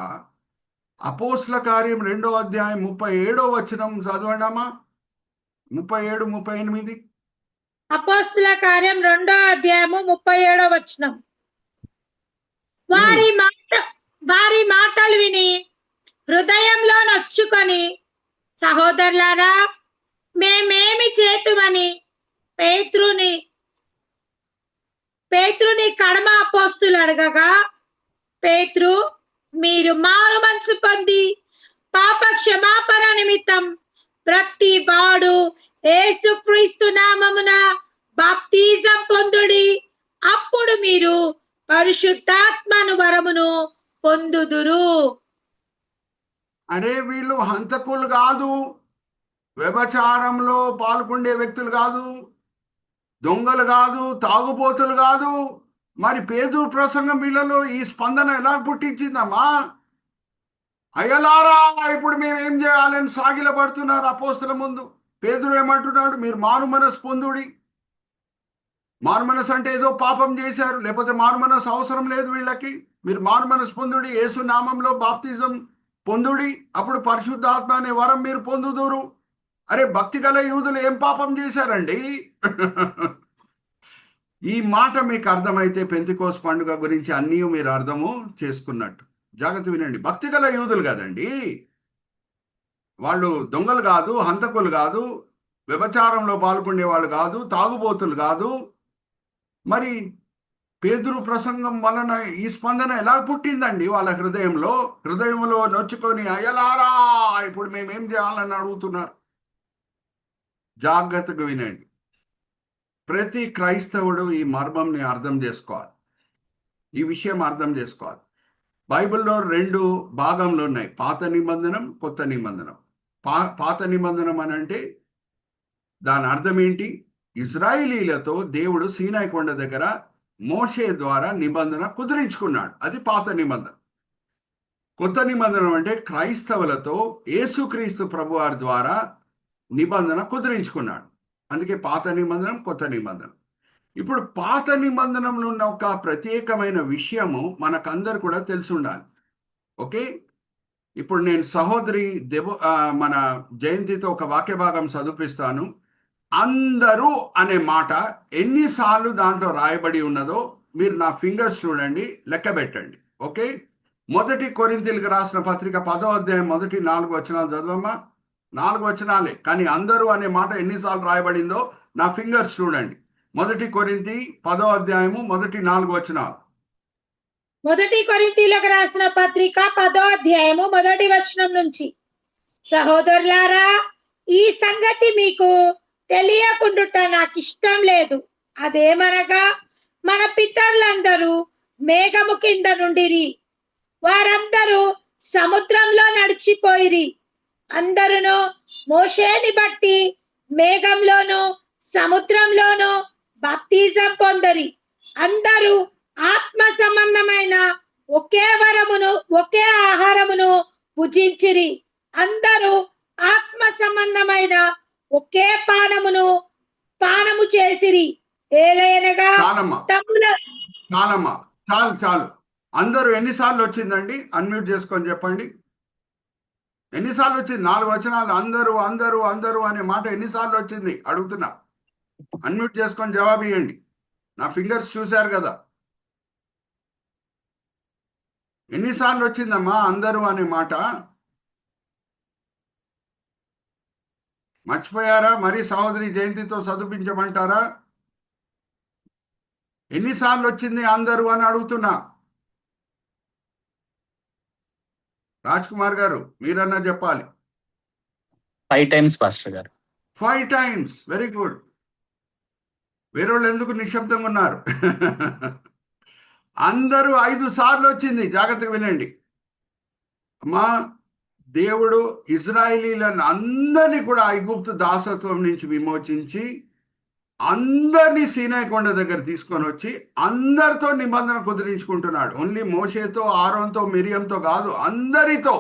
Speaker 1: అపోస్తల కార్యం 2వ అధ్యాయం 37వ వచనం చదవండి అమ్మా. 37, 38.
Speaker 2: అపోస్తల కార్యం 2వ అధ్యాయము 37వ వచనం. వారి మాటలు విని హృదయంలో నొచ్చుకొని, సహోదరులారా, మేమేమి చేతుమని పేతురుని కడమ అపోస్తులు అడగగా, పేతురు, మీరు మారు మనసు పొంది పాప క్షమాపణ నిమిత్తం ప్రతి వాడు యేసుక్రీస్తు నామమున బాప్తిజం పొందుడి, అప్పుడు మీరు పరిశుద్ధాత్మను వరమును పొందుదురు.
Speaker 1: అరే, వీళ్ళు హంతకులు కాదు, వ్యభిచారంలో పాల్గొనే వ్యక్తులు కాదు, దొంగలు కాదు, తాగుబోతులు కాదు. మరి పేతురు ప్రసంగం వీళ్ళలో ఈ స్పందన ఎలా పుట్టించిందమ్మా? అయ్యలారా, ఇప్పుడు మేము ఏం చేయాలని సాగిలపడుతున్నారు అపోస్తల ముందు. పేతురు ఏమంటున్నాడు? మీరు మారు మనసు పొందుడి. మారు మనసు అంటే ఏదో పాపం చేశారు, లేకపోతే మారు మనసు అవసరం లేదు వీళ్ళకి. మీరు మారు మనసు పొందుడి, యేసు నామంలో బాప్తిజం పొందుడి, అప్పుడు పరిశుద్ధాత్మ అనే వరం మీరు పొందుదురు. అరే, భక్తి గల యూదులు ఏం పాపం చేశారండి? ఈ మాట మీకు అర్థమైతే పెంతెకోస్తు పండుగ గురించి అన్నీ మీరు అర్థము చేసుకున్నట్టు. జాగ్రత్త వినండి. భక్తి గల యూదులు కాదండి వాళ్ళు, దొంగలు కాదు, హంతకులు కాదు, వ్యభిచారంలో పాల్గొనే వాళ్ళు కాదు, తాగుబోతులు కాదు. మరి పేతురు ప్రసంగం వలన ఈ స్పందన ఎలా పుట్టిందండి వాళ్ళ హృదయంలో నొచ్చుకొని, అయ్యలారా, ఇప్పుడు మేమేం చేయాలని అడుగుతున్నారు. జాగ్రత్తగా వినండి. ప్రతి క్రైస్తవుడు ఈ మర్మంని అర్థం చేసుకోవాలి, ఈ విషయం అర్థం చేసుకోవాలి. బైబిల్లో 2 భాగంలో ఉన్నాయి, పాత నిబంధనం, కొత్త నిబంధనం. పాత నిబంధనం అని అంటే దాని అర్థం ఏంటి? ఇజ్రాయిలీలతో దేవుడు సీనాయి కొండ దగ్గర మోషే ద్వారా నిబంధన కుదిరించుకున్నాడు. అది పాత నిబంధన. కొత్త నిబంధన అంటే క్రైస్తవులతో యేసుక్రీస్తు ప్రభువారి ద్వారా నిబంధన కుదిరించుకున్నాడు. అందుకే పాత నిబంధన, కొత్త నిబంధన. ఇప్పుడు పాత నిబంధనలో ఉన్న ఒక ప్రత్యేకమైన విషయము మనకందరు కూడా తెలిసి ఉండాలి. ఓకే, ఇప్పుడు నేను సహోదరి మన జయంతితో ఒక వాక్య భాగం చదివిస్తాను. అందరూ అనే మాట ఎన్నిసార్లు దాంట్లో రాయబడి ఉన్నదో మీరు నా ఫింగర్స్ చూడండి, లెక్క పెట్టండి. ఓకే, 1 కొరింథీయులకు రాసిన పత్రిక 10వ అధ్యాయం మొదటి 4 వచనాలు చదవమ్మా. 4 వచనాలే, కానీ అందరూ అనే మాట ఎన్నిసార్లు రాయబడిందో నా ఫింగర్స్ చూడండి. 1 కొరింథీ 10వ అధ్యాయము మొదటి 4 వచనాలు.
Speaker 2: 1 కొరింథీయులకు రాసిన పత్రిక 10వ అధ్యాయము మొదటి వచనం నుంచి, సహోదరులారా, ఈ సంగతి మీకు తెలియకుండుట నాకు ఇష్టం లేదు. అదేమనగా, మన పితరులందరూ మేఘము కింద నుండిరి, వారందరూ సముద్రంలో నడిచిపోయిరి. అందరును మోషేని బట్టి మేఘంలోను సముద్రంలోను బాప్తిజం పొందరి. అందరూ ఆత్మ సంబంధమైన ఒకే వరమును ఒకే ఆహారమును భుజించిరి. అందరూ ఆత్మ సంబంధమైన ఒకే పానము చేసిరి. ఏలయనగా
Speaker 1: చాలు. అందరూ ఎన్నిసార్లు వచ్చిందండి? అన్మ్యూట్ చేసుకొని చెప్పండి. ఎన్నిసార్లు వచ్చింది? 4 వచనాలు. అందరూ అందరూ అందరూ అనే మాట ఎన్నిసార్లు వచ్చింది అడుగుతున్నా. అన్మ్యూట్ చేసుకొని జవాబు ఇవ్వండి. నా ఫింగర్స్ చూశారు కదా, ఎన్నిసార్లు వచ్చిందమ్మా అందరూ అనే మాట? మర్చిపోయారా? మరి సహోదరి జయంతితో చదివించమంటారా? ఎన్నిసార్లు వచ్చింది అందరూ అని అడుగుతున్నా. రాజ్ కుమార్ గారు, మీరన్నా చెప్పాలి.
Speaker 4: 5 times పాస్టర్ గారు.
Speaker 1: 5 times. Very good. వేరే వాళ్ళు ఎందుకు నిశ్శబ్దంగా ఉన్నారు? అందరూ 5 సార్లు వచ్చింది. జాగ్రత్తగా వినండి అమ్మా. దేవుడు ఇజ్రాయేలీలను అందరినీ కూడా ఐగుప్తు దాసత్వం నుంచి విమోచించి అందరినీ సీనాయి కొండ దగ్గర తీసుకొని వచ్చి అందరితో నిబంధన కుదిరించుకుంటున్నాడు. ఓన్లీ మోషేతో, ఆరోన్తో, మిరియంతో కాదు, అందరితో.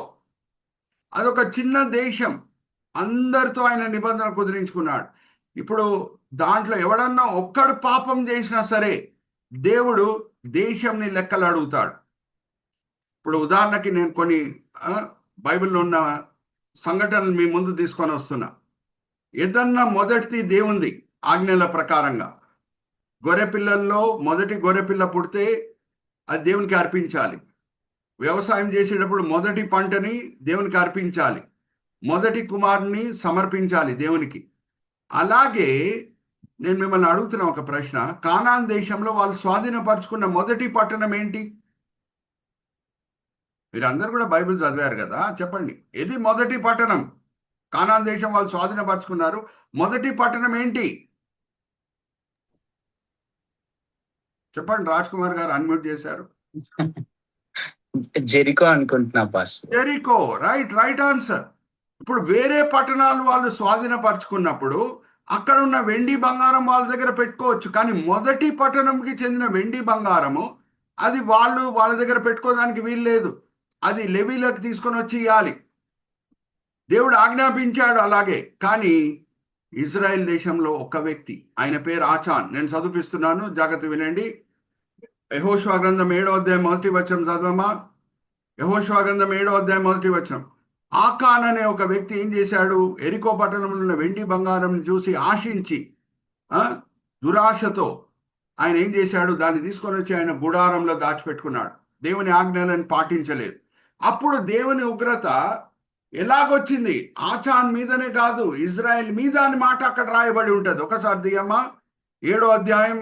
Speaker 1: అదొక చిన్న దేశం, అందరితో ఆయన నిబంధన కుదిరించుకున్నాడు. ఇప్పుడు దాంట్లో ఎవడన్నా ఒక్కడు పాపం చేసినా సరే దేవుడు దేశంని లెక్కలు అడుగుతాడు. ఇప్పుడు ఉదాహరణకి నేను కొన్ని బైబిల్లో ఉన్న సంఘటనలు మీ ముందు తీసుకొని వస్తున్నా. ఏదన్నా మొదటిది దేవుంది ఆజ్ఞల ప్రకారంగా. గొర్రెపిల్లల్లో మొదటి గొర్రెపిల్ల పుడితే అది దేవునికి అర్పించాలి. వ్యవసాయం చేసేటప్పుడు మొదటి పంటని దేవునికి అర్పించాలి. మొదటి కుమారుని సమర్పించాలి దేవునికి. అలాగే నేను మిమ్మల్ని అడుగుతున్న ఒక ప్రశ్న, కానాన్ దేశంలో వాళ్ళు స్వాధీనపరుచుకున్న మొదటి పట్టణం ఏంటి? మీరు అందరు కూడా బైబిల్ చదివారు కదా, చెప్పండి. ఇది మొదటి పట్టణం. కానాన్ దేశం వాళ్ళు స్వాధీనపరుచుకున్నారు. మొదటి పట్టణం ఏంటి చెప్పండి. రాజ్ కుమార్ గారు అన్మ్యూట్ చేశారు.
Speaker 4: జెరికో అనుకుంటున్నా పాస్టర్.
Speaker 1: జెరికో. Right answer. ఇప్పుడు వేరే పట్టణాలు వాళ్ళు స్వాధీనపరుచుకున్నప్పుడు అక్కడ ఉన్న వెండి బంగారం వాళ్ళ దగ్గర పెట్టుకోవచ్చు, కానీ మొదటి పట్టణంకి చెందిన వెండి బంగారము అది వాళ్ళ దగ్గర పెట్టుకోవడానికి వీలు లేదు. అది లెవీలకు తీసుకొని వచ్చి ఇవ్వాలి. దేవుడు ఆజ్ఞాపించాడు అలాగే. కానీ ఇజ్రాయెల్ దేశంలో ఒక వ్యక్తి, ఆయన పేరు ఆచాన్. నేను చదివిస్తున్నాను, జాగ్రత్త వినండి. యెహోషువ గ్రంథం 7వ అధ్యాయం మొదటి వచనం చదవమా. యెహోషువ గ్రంథం 7వ అధ్యాయం మొదటి వచనం. ఆకాన్ అనే ఒక వ్యక్తి ఏం చేశాడు? ఎరికో పట్టణంలో ఉన్న వెండి బంగారం చూసి ఆశించి దురాశతో ఆయన ఏం చేశాడు? దాన్ని తీసుకొని వచ్చి ఆయన గుడారంలో దాచిపెట్టుకున్నాడు. దేవుని ఆజ్ఞలను పాటించలేదు. అప్పుడు దేవుని ఉగ్రత ఎలాగొచ్చింది? ఆచాన్ మీదనే కాదు, ఇజ్రాయెల్ మీద అని మాట అక్కడ రాయబడి ఉంటుంది. ఒకసారి దిగమ్మా. 7వ అధ్యాయం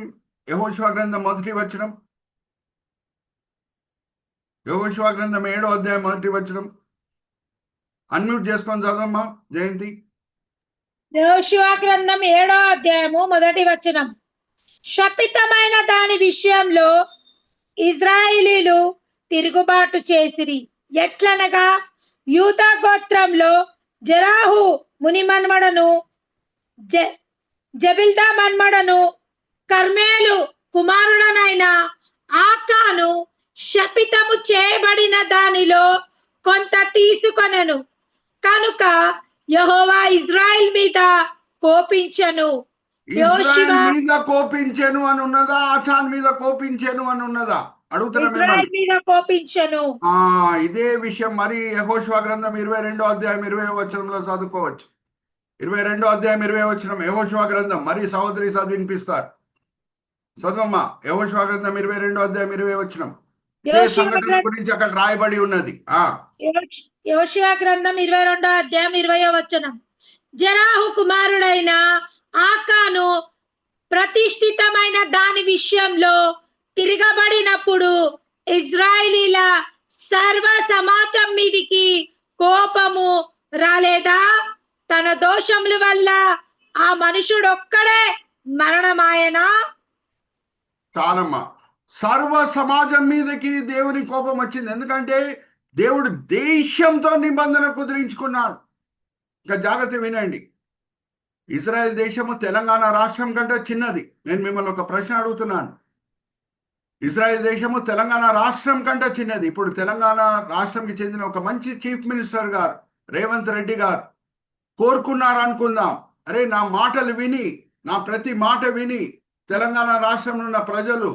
Speaker 1: యెహోషువ గ్రంథం మొదటి వచనం. యెహోషువ గ్రంథం 7వ అధ్యాయం మొదటి వచనం. అన్మ్యూట్ చేసుకొని చదవమ్మా జయంతి.
Speaker 2: యెహోషువ గ్రంథం 7వ అధ్యాయము మొదటి వచనం. శపితమైన దాని విషయంలో ఇజ్రాయేలీలు తిరుగుబాటు చేసిరి. ఎట్లనగా, యూదా గోత్రంలో జెరాహు మునిమన్మడను జబిల్దా మన్మడను కర్మేలు కుమారుడనైన ఆకాను శపితము చేయబడిన దానిలో కొంత తీసుకొనెను. కనుక యెహోవా ఇజ్రాయెల్ మీద కోపించెను.
Speaker 1: ఇజ్రాయెల్
Speaker 2: యోషువ
Speaker 1: మీద కోపించెను అని ఉన్నదా, ఆచాన్ మీద కోపించెను అని ఉన్నదా? అడుగుతున్నా
Speaker 2: ఇజ్రాయెల్
Speaker 1: మిమ్మల్ని.
Speaker 2: మీద కోపించెను.
Speaker 1: ఇదే విషయం మరి యెహోషువ గ్రంథం 22వ అధ్యాయం 20వ వచనంలో చదువుకోవచ్చు. 22వ అధ్యాయం 20వ వచనం యెహోషువ గ్రంథం. మరి సహోదరి చదివినిపిస్తారు. చదవమ్మా. యెహోషువ గ్రంథం 22వ అధ్యాయం 20వ వచనం. ఇదే
Speaker 2: యోషువ
Speaker 1: సంఘటన
Speaker 2: గ్రంథం
Speaker 1: గురించి అక్కడ రాయబడి ఉన్నది.
Speaker 2: యోషువ గ్రంథం 22వ అధ్యాయం 20వ వచనం. జరాహు కుమారుడైన ఆకాను ప్రతిష్ఠితమైన దాని విషయంలో తిరగబడినప్పుడు ఇజ్రాయిలీల సర్వ సమాజం మీదికి కోపము రాలేదా? తన దోషముల వల్ల ఆ మనుషుడొక్కడే మరణమాయనా?
Speaker 1: చాలమ్మా. సర్వ సమాజం మీదకి దేవుని కోపం వచ్చింది. ఎందుకంటే దేవుడు దేశంతో నిబంధన కుదిరించుకున్నాడు. ఇంకా జాగ్రత్త వినండి. ఇజ్రాయెల్ దేశము తెలంగాణ రాష్ట్రం కంటే చిన్నది. నేను మిమ్మల్ని ఒక ప్రశ్న అడుగుతున్నాను. ఇజ్రాయెల్ దేశము తెలంగాణ రాష్ట్రం కంటే చిన్నది. ఇప్పుడు తెలంగాణ రాష్ట్రంకి చెందిన ఒక మంచి చీఫ్ మినిస్టర్ గారు రేవంత్ రెడ్డి గారు కోరుకున్నారు అనుకుందాం. అరే నా మాటలు విని, నా ప్రతి మాట విని తెలంగాణ రాష్ట్రంలో ఉన్న ప్రజలు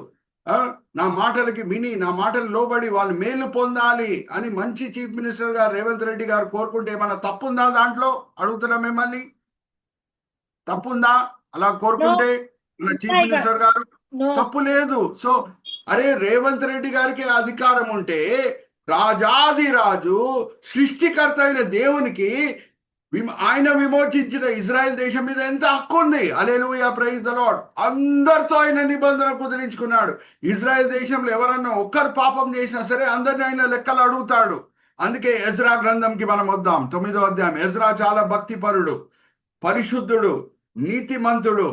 Speaker 1: నా మాటలకి విని, నా మాటలు లోబడి వాళ్ళు మేలు పొందాలి అని మంచి చీఫ్ మినిస్టర్ గారు రేవంత్ రెడ్డి గారు కోరుకుంటే ఏమైనా తప్పుందా? దాంట్లో అడుగుతున్నా మిమ్మల్ని, తప్పుందా అలా కోరుకుంటే మన చీఫ్ మినిస్టర్ గారు? తప్పు లేదు. సో అరే రేవంత్ రెడ్డి గారికి అధికారం ఉంటే రాజాది రాజు సృష్టికర్త అయిన దేవునికి ఆయన విమోచించిన ఇజ్రాయెల్ దేశం మీద ఎంత హక్కు ఉంది. హల్లెలూయా, ప్రైజ్ ద లార్డ్. అందరితో ఆయన నిబంధన కుదిరించుకున్నాడు. ఇజ్రాయెల్ దేశంలో ఎవరన్నా ఒక్కరు పాపం చేసినా సరే అందరిని ఆయన లెక్కలు అడుగుతాడు. అందుకే ఎజ్రా గ్రంథంకి మనం వద్దాం. 9వ అధ్యాయం. ఎజ్రా చాలా భక్తిపరుడు, పరిశుద్ధుడు, నీతిమంతుడు,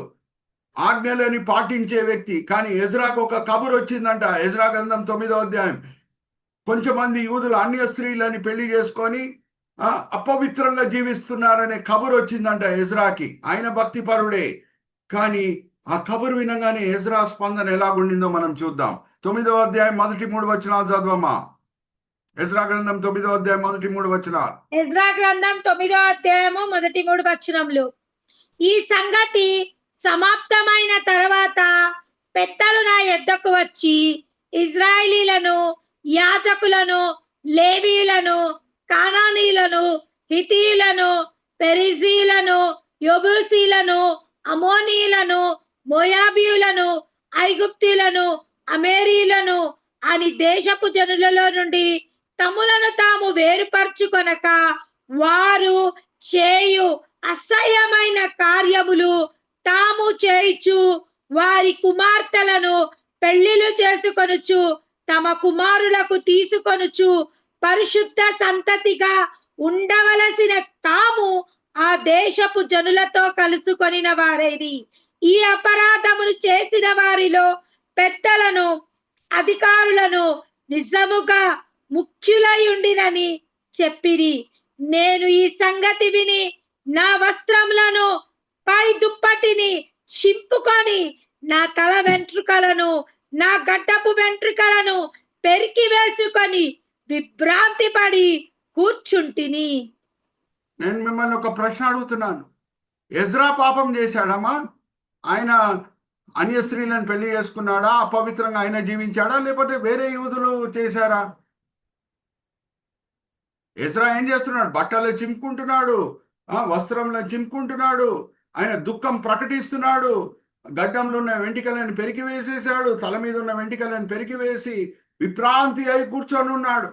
Speaker 1: ఆజ్ఞలని పాటించే వ్యక్తి. కానీ ఎజ్రాకు ఒక కబురు వచ్చిందంట. ఎజ్రా గ్రంథం 9వ అధ్యాయం. కొంచెం మంది యూదులు అన్య స్త్రీలని పెళ్లి చేసుకొని అపవిత్రంగా జీవిస్తున్నారనే కబురు వచ్చిందంట ఎజ్రాకి. ఆయన భక్తిపరుడే. కానీ ఆ కబురు వినగానే ఎజ్రా స్పందన ఎలాగుండిందో మనం చూద్దాం. 9వ అధ్యాయం మొదటి 3 వచనాలు చదవమ్మా. ఎజ్రా గ్రంథం 9వ అధ్యాయం మొదటి 3 వచనాలు.
Speaker 2: ఎజ్రా గ్రంథం 9వ అధ్యాయము మొదటి 3 వచనములు. ఈ సంగతి సమాప్తమైన తర్వాత పెద్దలు నా యొద్దకు వచ్చి ఇజ్రాయేలీలను, యాజకులను, లేవీయులను, కానానీయులను, హితీయులను, పెరిజీలను, యెబూసీలను, అమోనీయులను, మోయాబీయులను, ఐగుప్తీయులను, అమేరీయులను అని దేశపు జనులలో నుండి తమ్ములను తాము వేరుపరచుకొనక వారు చేయు అసహ్యమైన కార్యములు తాము చేయుచు వారి కుమార్తెలను పెళ్లిళ్ళు చేసుకొనుచు తమ కుమారులకు తీసుకొనుచు పరిశుద్ధ సంతతిగా ఉండవలసిన తాము ఆ దేశపు జనులతో కలుసుకొనిన వారేది. ఈ అపరాధమును చేసిన వారిలో పెద్దలను, అధికారులను నిజముగా ముఖ్యులై ఉండినని చెప్పిరి. నేను ఈ సంగతి విని నా వస్త్రములను పై దుప్పటిని చింపుకొని నా తల వెంట్రుకలను, నా గడ్డపు వెంట్రుకలను పెరికి వేసుకొని విభ్రాంతి పడి కూర్చుంటిని.
Speaker 1: నేను మిమ్మల్ని ఒక ప్రశ్న అడుగుతున్నాను. ఎజ్రా పాపం చేశాడమ్మా? ఆయన అన్య స్త్రీలను పెళ్లి చేసుకున్నాడా? అపవిత్రంగా ఆయన జీవించాడా? లేకపోతే వేరే యూదులు చేశారా? ఎజ్రా ఏం చేస్తున్నాడు? బట్టలు చింపుకుంటున్నాడు, వస్త్రంలో చింపుకుంటున్నాడు, ఆయన దుఃఖం ప్రకటిస్తున్నాడు, గడ్డంలో ఉన్న వెంట్రుకలను పెరికి వేసేసాడు, తల మీద ఉన్న వెంట్రుకలను పెరికి వేసి విభ్రాంతి అయి కూర్చొని ఉన్నాడు.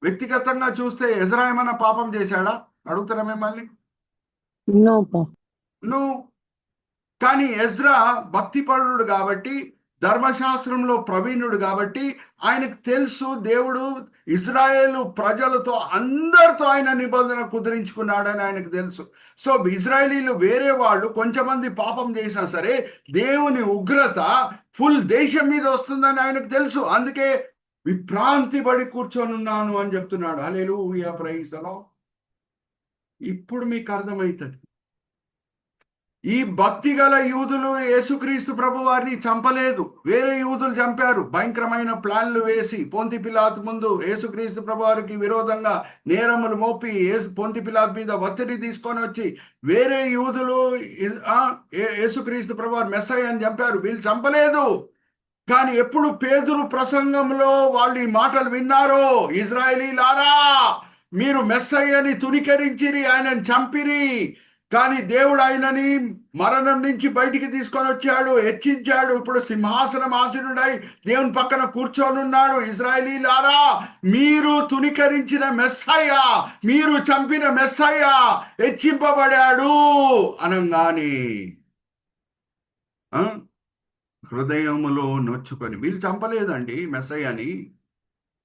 Speaker 1: వ్యక్తిగతంగా చూస్తే ఎజ్రా ఏమైనా పాపం చేశాడా? అడుగుతారా మిమ్మల్ని? నువ్వు కానీ ఎజ్రా భక్తిపరుడు కాబట్టి, ధర్మశాస్త్రంలో ప్రవీణుడు కాబట్టి ఆయనకు తెలుసు దేవుడు ఇజ్రాయేలు ప్రజలతో అందరితో ఆయన నిబంధన కుదిరించుకున్నాడని ఆయనకు తెలుసు. సో ఇజ్రాయేలీలు వేరే వాళ్ళు కొంచెమంది పాపం చేసినా సరే దేవుని ఉగ్రత ఫుల్ దేశం మీద వస్తుందని ఆయనకు తెలుసు. అందుకే విభ్రాంతి పడి కూర్చొని ఉన్నాను అని చెప్తున్నాడు. హల్లెలూయా, ప్రైజ్ ది లార్డ్. ఇప్పుడు మీకు అర్థమవుతుంది ఈ భక్తి గల యూదులు యేసుక్రీస్తు ప్రభు వారిని చంపలేదు, వేరే యూదులు చంపారు. భయంకరమైన ప్లాన్లు వేసి పొంతి పిలాతు ముందు యేసుక్రీస్తు ప్రభు వారికి విరోధంగా నేరములు మోపి పొంతి పిలాతు మీద ఒత్తిడి తీసుకొని వచ్చి వేరే యూదులు యేసుక్రీస్తు ప్రభు వారు మెస్సయ్య అని చంపారు. వీళ్ళు చంపలేదు. కానీ ఎప్పుడు పేతురు ప్రసంగంలో వాళ్ళు ఈ మాటలు విన్నారో, ఇజ్రాయేలీలారా మీరు మెస్సయ్యని తునీకరించిరి, ఆయనని చంపిరి, కానీ దేవుడు ఆయనని మరణం నుంచి బయటికి తీసుకొని వచ్చాడు, హెచ్చించాడు. ఇప్పుడు సింహాసనం ఆసీనుడై దేవుని పక్కన కూర్చొని ఉన్నాడు. ఇజ్రాయేలీలారా మీరు తునీకరించిన మెస్సయ్య, మీరు చంపిన మెస్సయ్య హెచ్చింపబడాడు అనగానే హృదయములో నొచ్చుకొని, వీళ్ళు చంపలేదండి మెస్సయ్యని,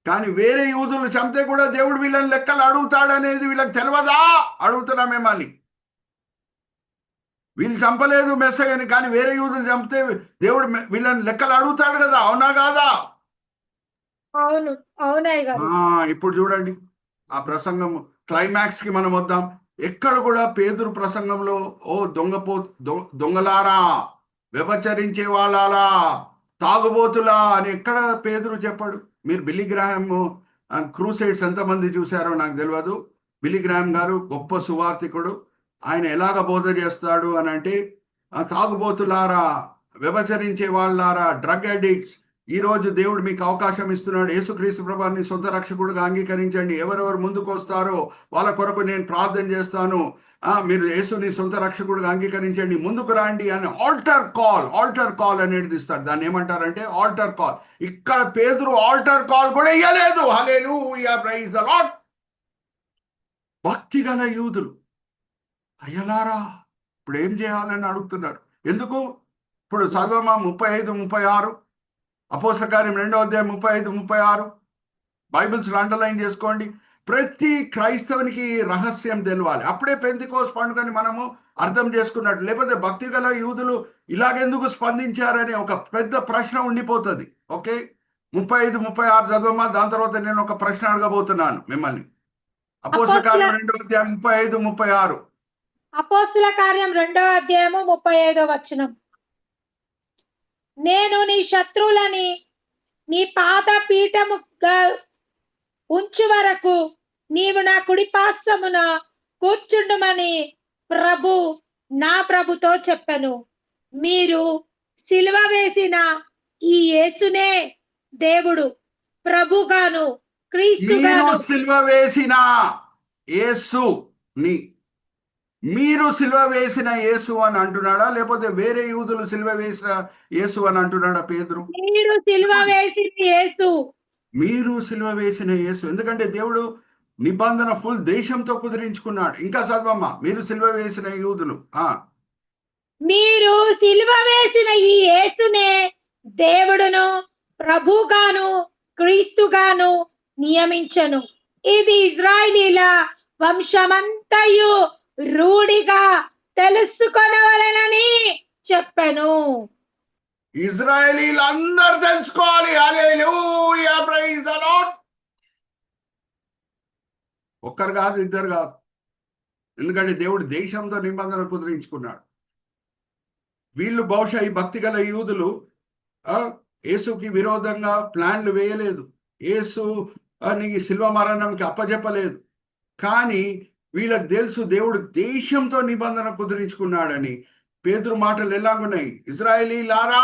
Speaker 1: కానీ వేరే యూదులు చంపితే కూడా దేవుడు వీళ్ళని లెక్కలు అడుగుతాడనేది వీళ్ళకి తెలియదా? అడుగుతున్నా మిమ్మల్ని. వీళ్ళు చంపలేదు మెస్సయ్యని, కానీ వేరే యూదులు చంపితే దేవుడు వీళ్ళని లెక్కలు అడుగుతాడు కదా, అవునా కాదా?
Speaker 2: అవును, అవునాయి గారు.
Speaker 1: ఇప్పుడు చూడండి ఆ ప్రసంగం క్లైమాక్స్ కి మనం వద్దాం. ఎక్కడ కూడా పేతురు ప్రసంగంలో ఓ దొంగలారా, వ్యభచరించే వాళ్ళారా, తాగుబోతులా అని ఎక్కడ పేతురు చెప్పాడు? మీరు బిల్లీ గ్రాహం క్రూసైడ్స్ ఎంతమంది చూశారో నాకు తెలియదు. బిల్లీ గ్రాహం గారు గొప్ప సువార్థికుడు. ఆయన ఎలాగ బోధ చేస్తాడు అని అంటే, తాగుబోతులారా, వ్యభచరించే వాళ్ళారా, డ్రగ్ అడిక్ట్స్, ఈరోజు దేవుడు మీకు అవకాశం ఇస్తున్నాడు. యేసుక్రీస్తు ప్రభువుని సొంత రక్షకుడుగా అంగీకరించండి. ఎవరెవరు ముందుకు వస్తారో వాళ్ళ కొరకు నేను ప్రార్థన చేస్తాను. మీరు యేసుని సొంత రక్షకుడుగా అంగీకరించండి, ముందుకు రండి అని ఆల్టర్ కాల్ అనేది ఇస్తాడు. దాన్ని ఏమంటారంటే ఆల్టర్ కాల్. ఇక్కడ పేతురు ఆల్టర్ కాల్ కూడా ఇయ్యలేదు. హల్లెలూయా, ప్రైజ్ ది లార్డ్. భక్తి గల యూదులు అయ్యలారా ఇప్పుడు ఏం చేయాలని అడుగుతున్నారు. ఎందుకు? ఇప్పుడు చదవమా 35-36, అపోస్తల కార్యం 2వ అధ్యాయం 35-36 బైబిల్స్ అండర్లైన్ చేసుకోండి. ప్రతి క్రైస్తవునికి రహస్యం తెలవాలి. అప్పుడే పెంతెకోస్తు పండుగని మనము అర్థం చేసుకున్నట్టు. లేకపోతే భక్తి గల యూదులు ఇలాగెందుకు స్పందించారని ఒక పెద్ద ప్రశ్న ఉండిపోతుంది. ఓకే, 35-36 చదవమా. దాని తర్వాత నేను ఒక ప్రశ్న అడగబోతున్నాను మిమ్మల్ని. అపోస్తల కార్యం 2వ అధ్యాయం 35-36.
Speaker 2: అపోస్తల కార్యం 2వ అధ్యాయము 35వ వచనం. నేను నీ శత్రువులని నీ పాద పీఠముగా ఉంచు వరకు నీవు నా కుడిపార్శ్వమున కూర్చుండుమని నా ప్రభుతో చెప్పెను. మీరు సిలువ వేసిన ఈ యేసునే దేవుడు ప్రభుగాను క్రీస్తుగాను.
Speaker 1: సిలువ వేసిన యేసుని మీరు సిలువ వేసిన యేసు అని అంటున్నాడా, లేకపోతే వేరే యూదులు సిలువ వేసిన యేసు అని అంటున్నాడా పేతురు?
Speaker 2: మీరు సిలువ వేసిన యేసు.
Speaker 1: మీరు సిలువ వేసిన యేసు. ఎందుకంటే దేవుడు నిబంధన ఫుల్ దేశంతో కుదిరించుకున్నాడు. ఇంకా చదవమ్మా. మీరు సిలువ వేసిన యూదులు,
Speaker 2: మీరు సిలువ వేసిన ఈ యేసునే దేవుడును ప్రభుగాను క్రీస్తుగాను నియమించను. ఇది ఇజ్రాయేలీల వంశమంతయు రూఢిగా తెలుసుకొనవలెనని చెప్పెను.
Speaker 1: ఇజ్రాయేలీలందరూ తెలుసుకోవాలి. హల్లెలూయా, ప్రైజ్ ది లార్డ్. ఒక్కరు కాదు, ఇద్దరు కాదు. ఎందుకంటే దేవుడు దేశంతో నిబంధన కుదిరించుకున్నాడు. వీళ్ళు బహుశా ఈ భక్తి గల యూదులు యేసుకి విరోధంగా ప్లాన్లు వేయలేదు, యేసు అని శిల్వ మరణంకి అప్పజెప్పలేదు. కానీ వీళ్ళకి తెలుసు దేవుడు దేశంతో నిబంధన కుదిరించుకున్నాడని. పేతురు మాటలు ఎలాగున్నాయి? ఇజ్రాయేలీలారా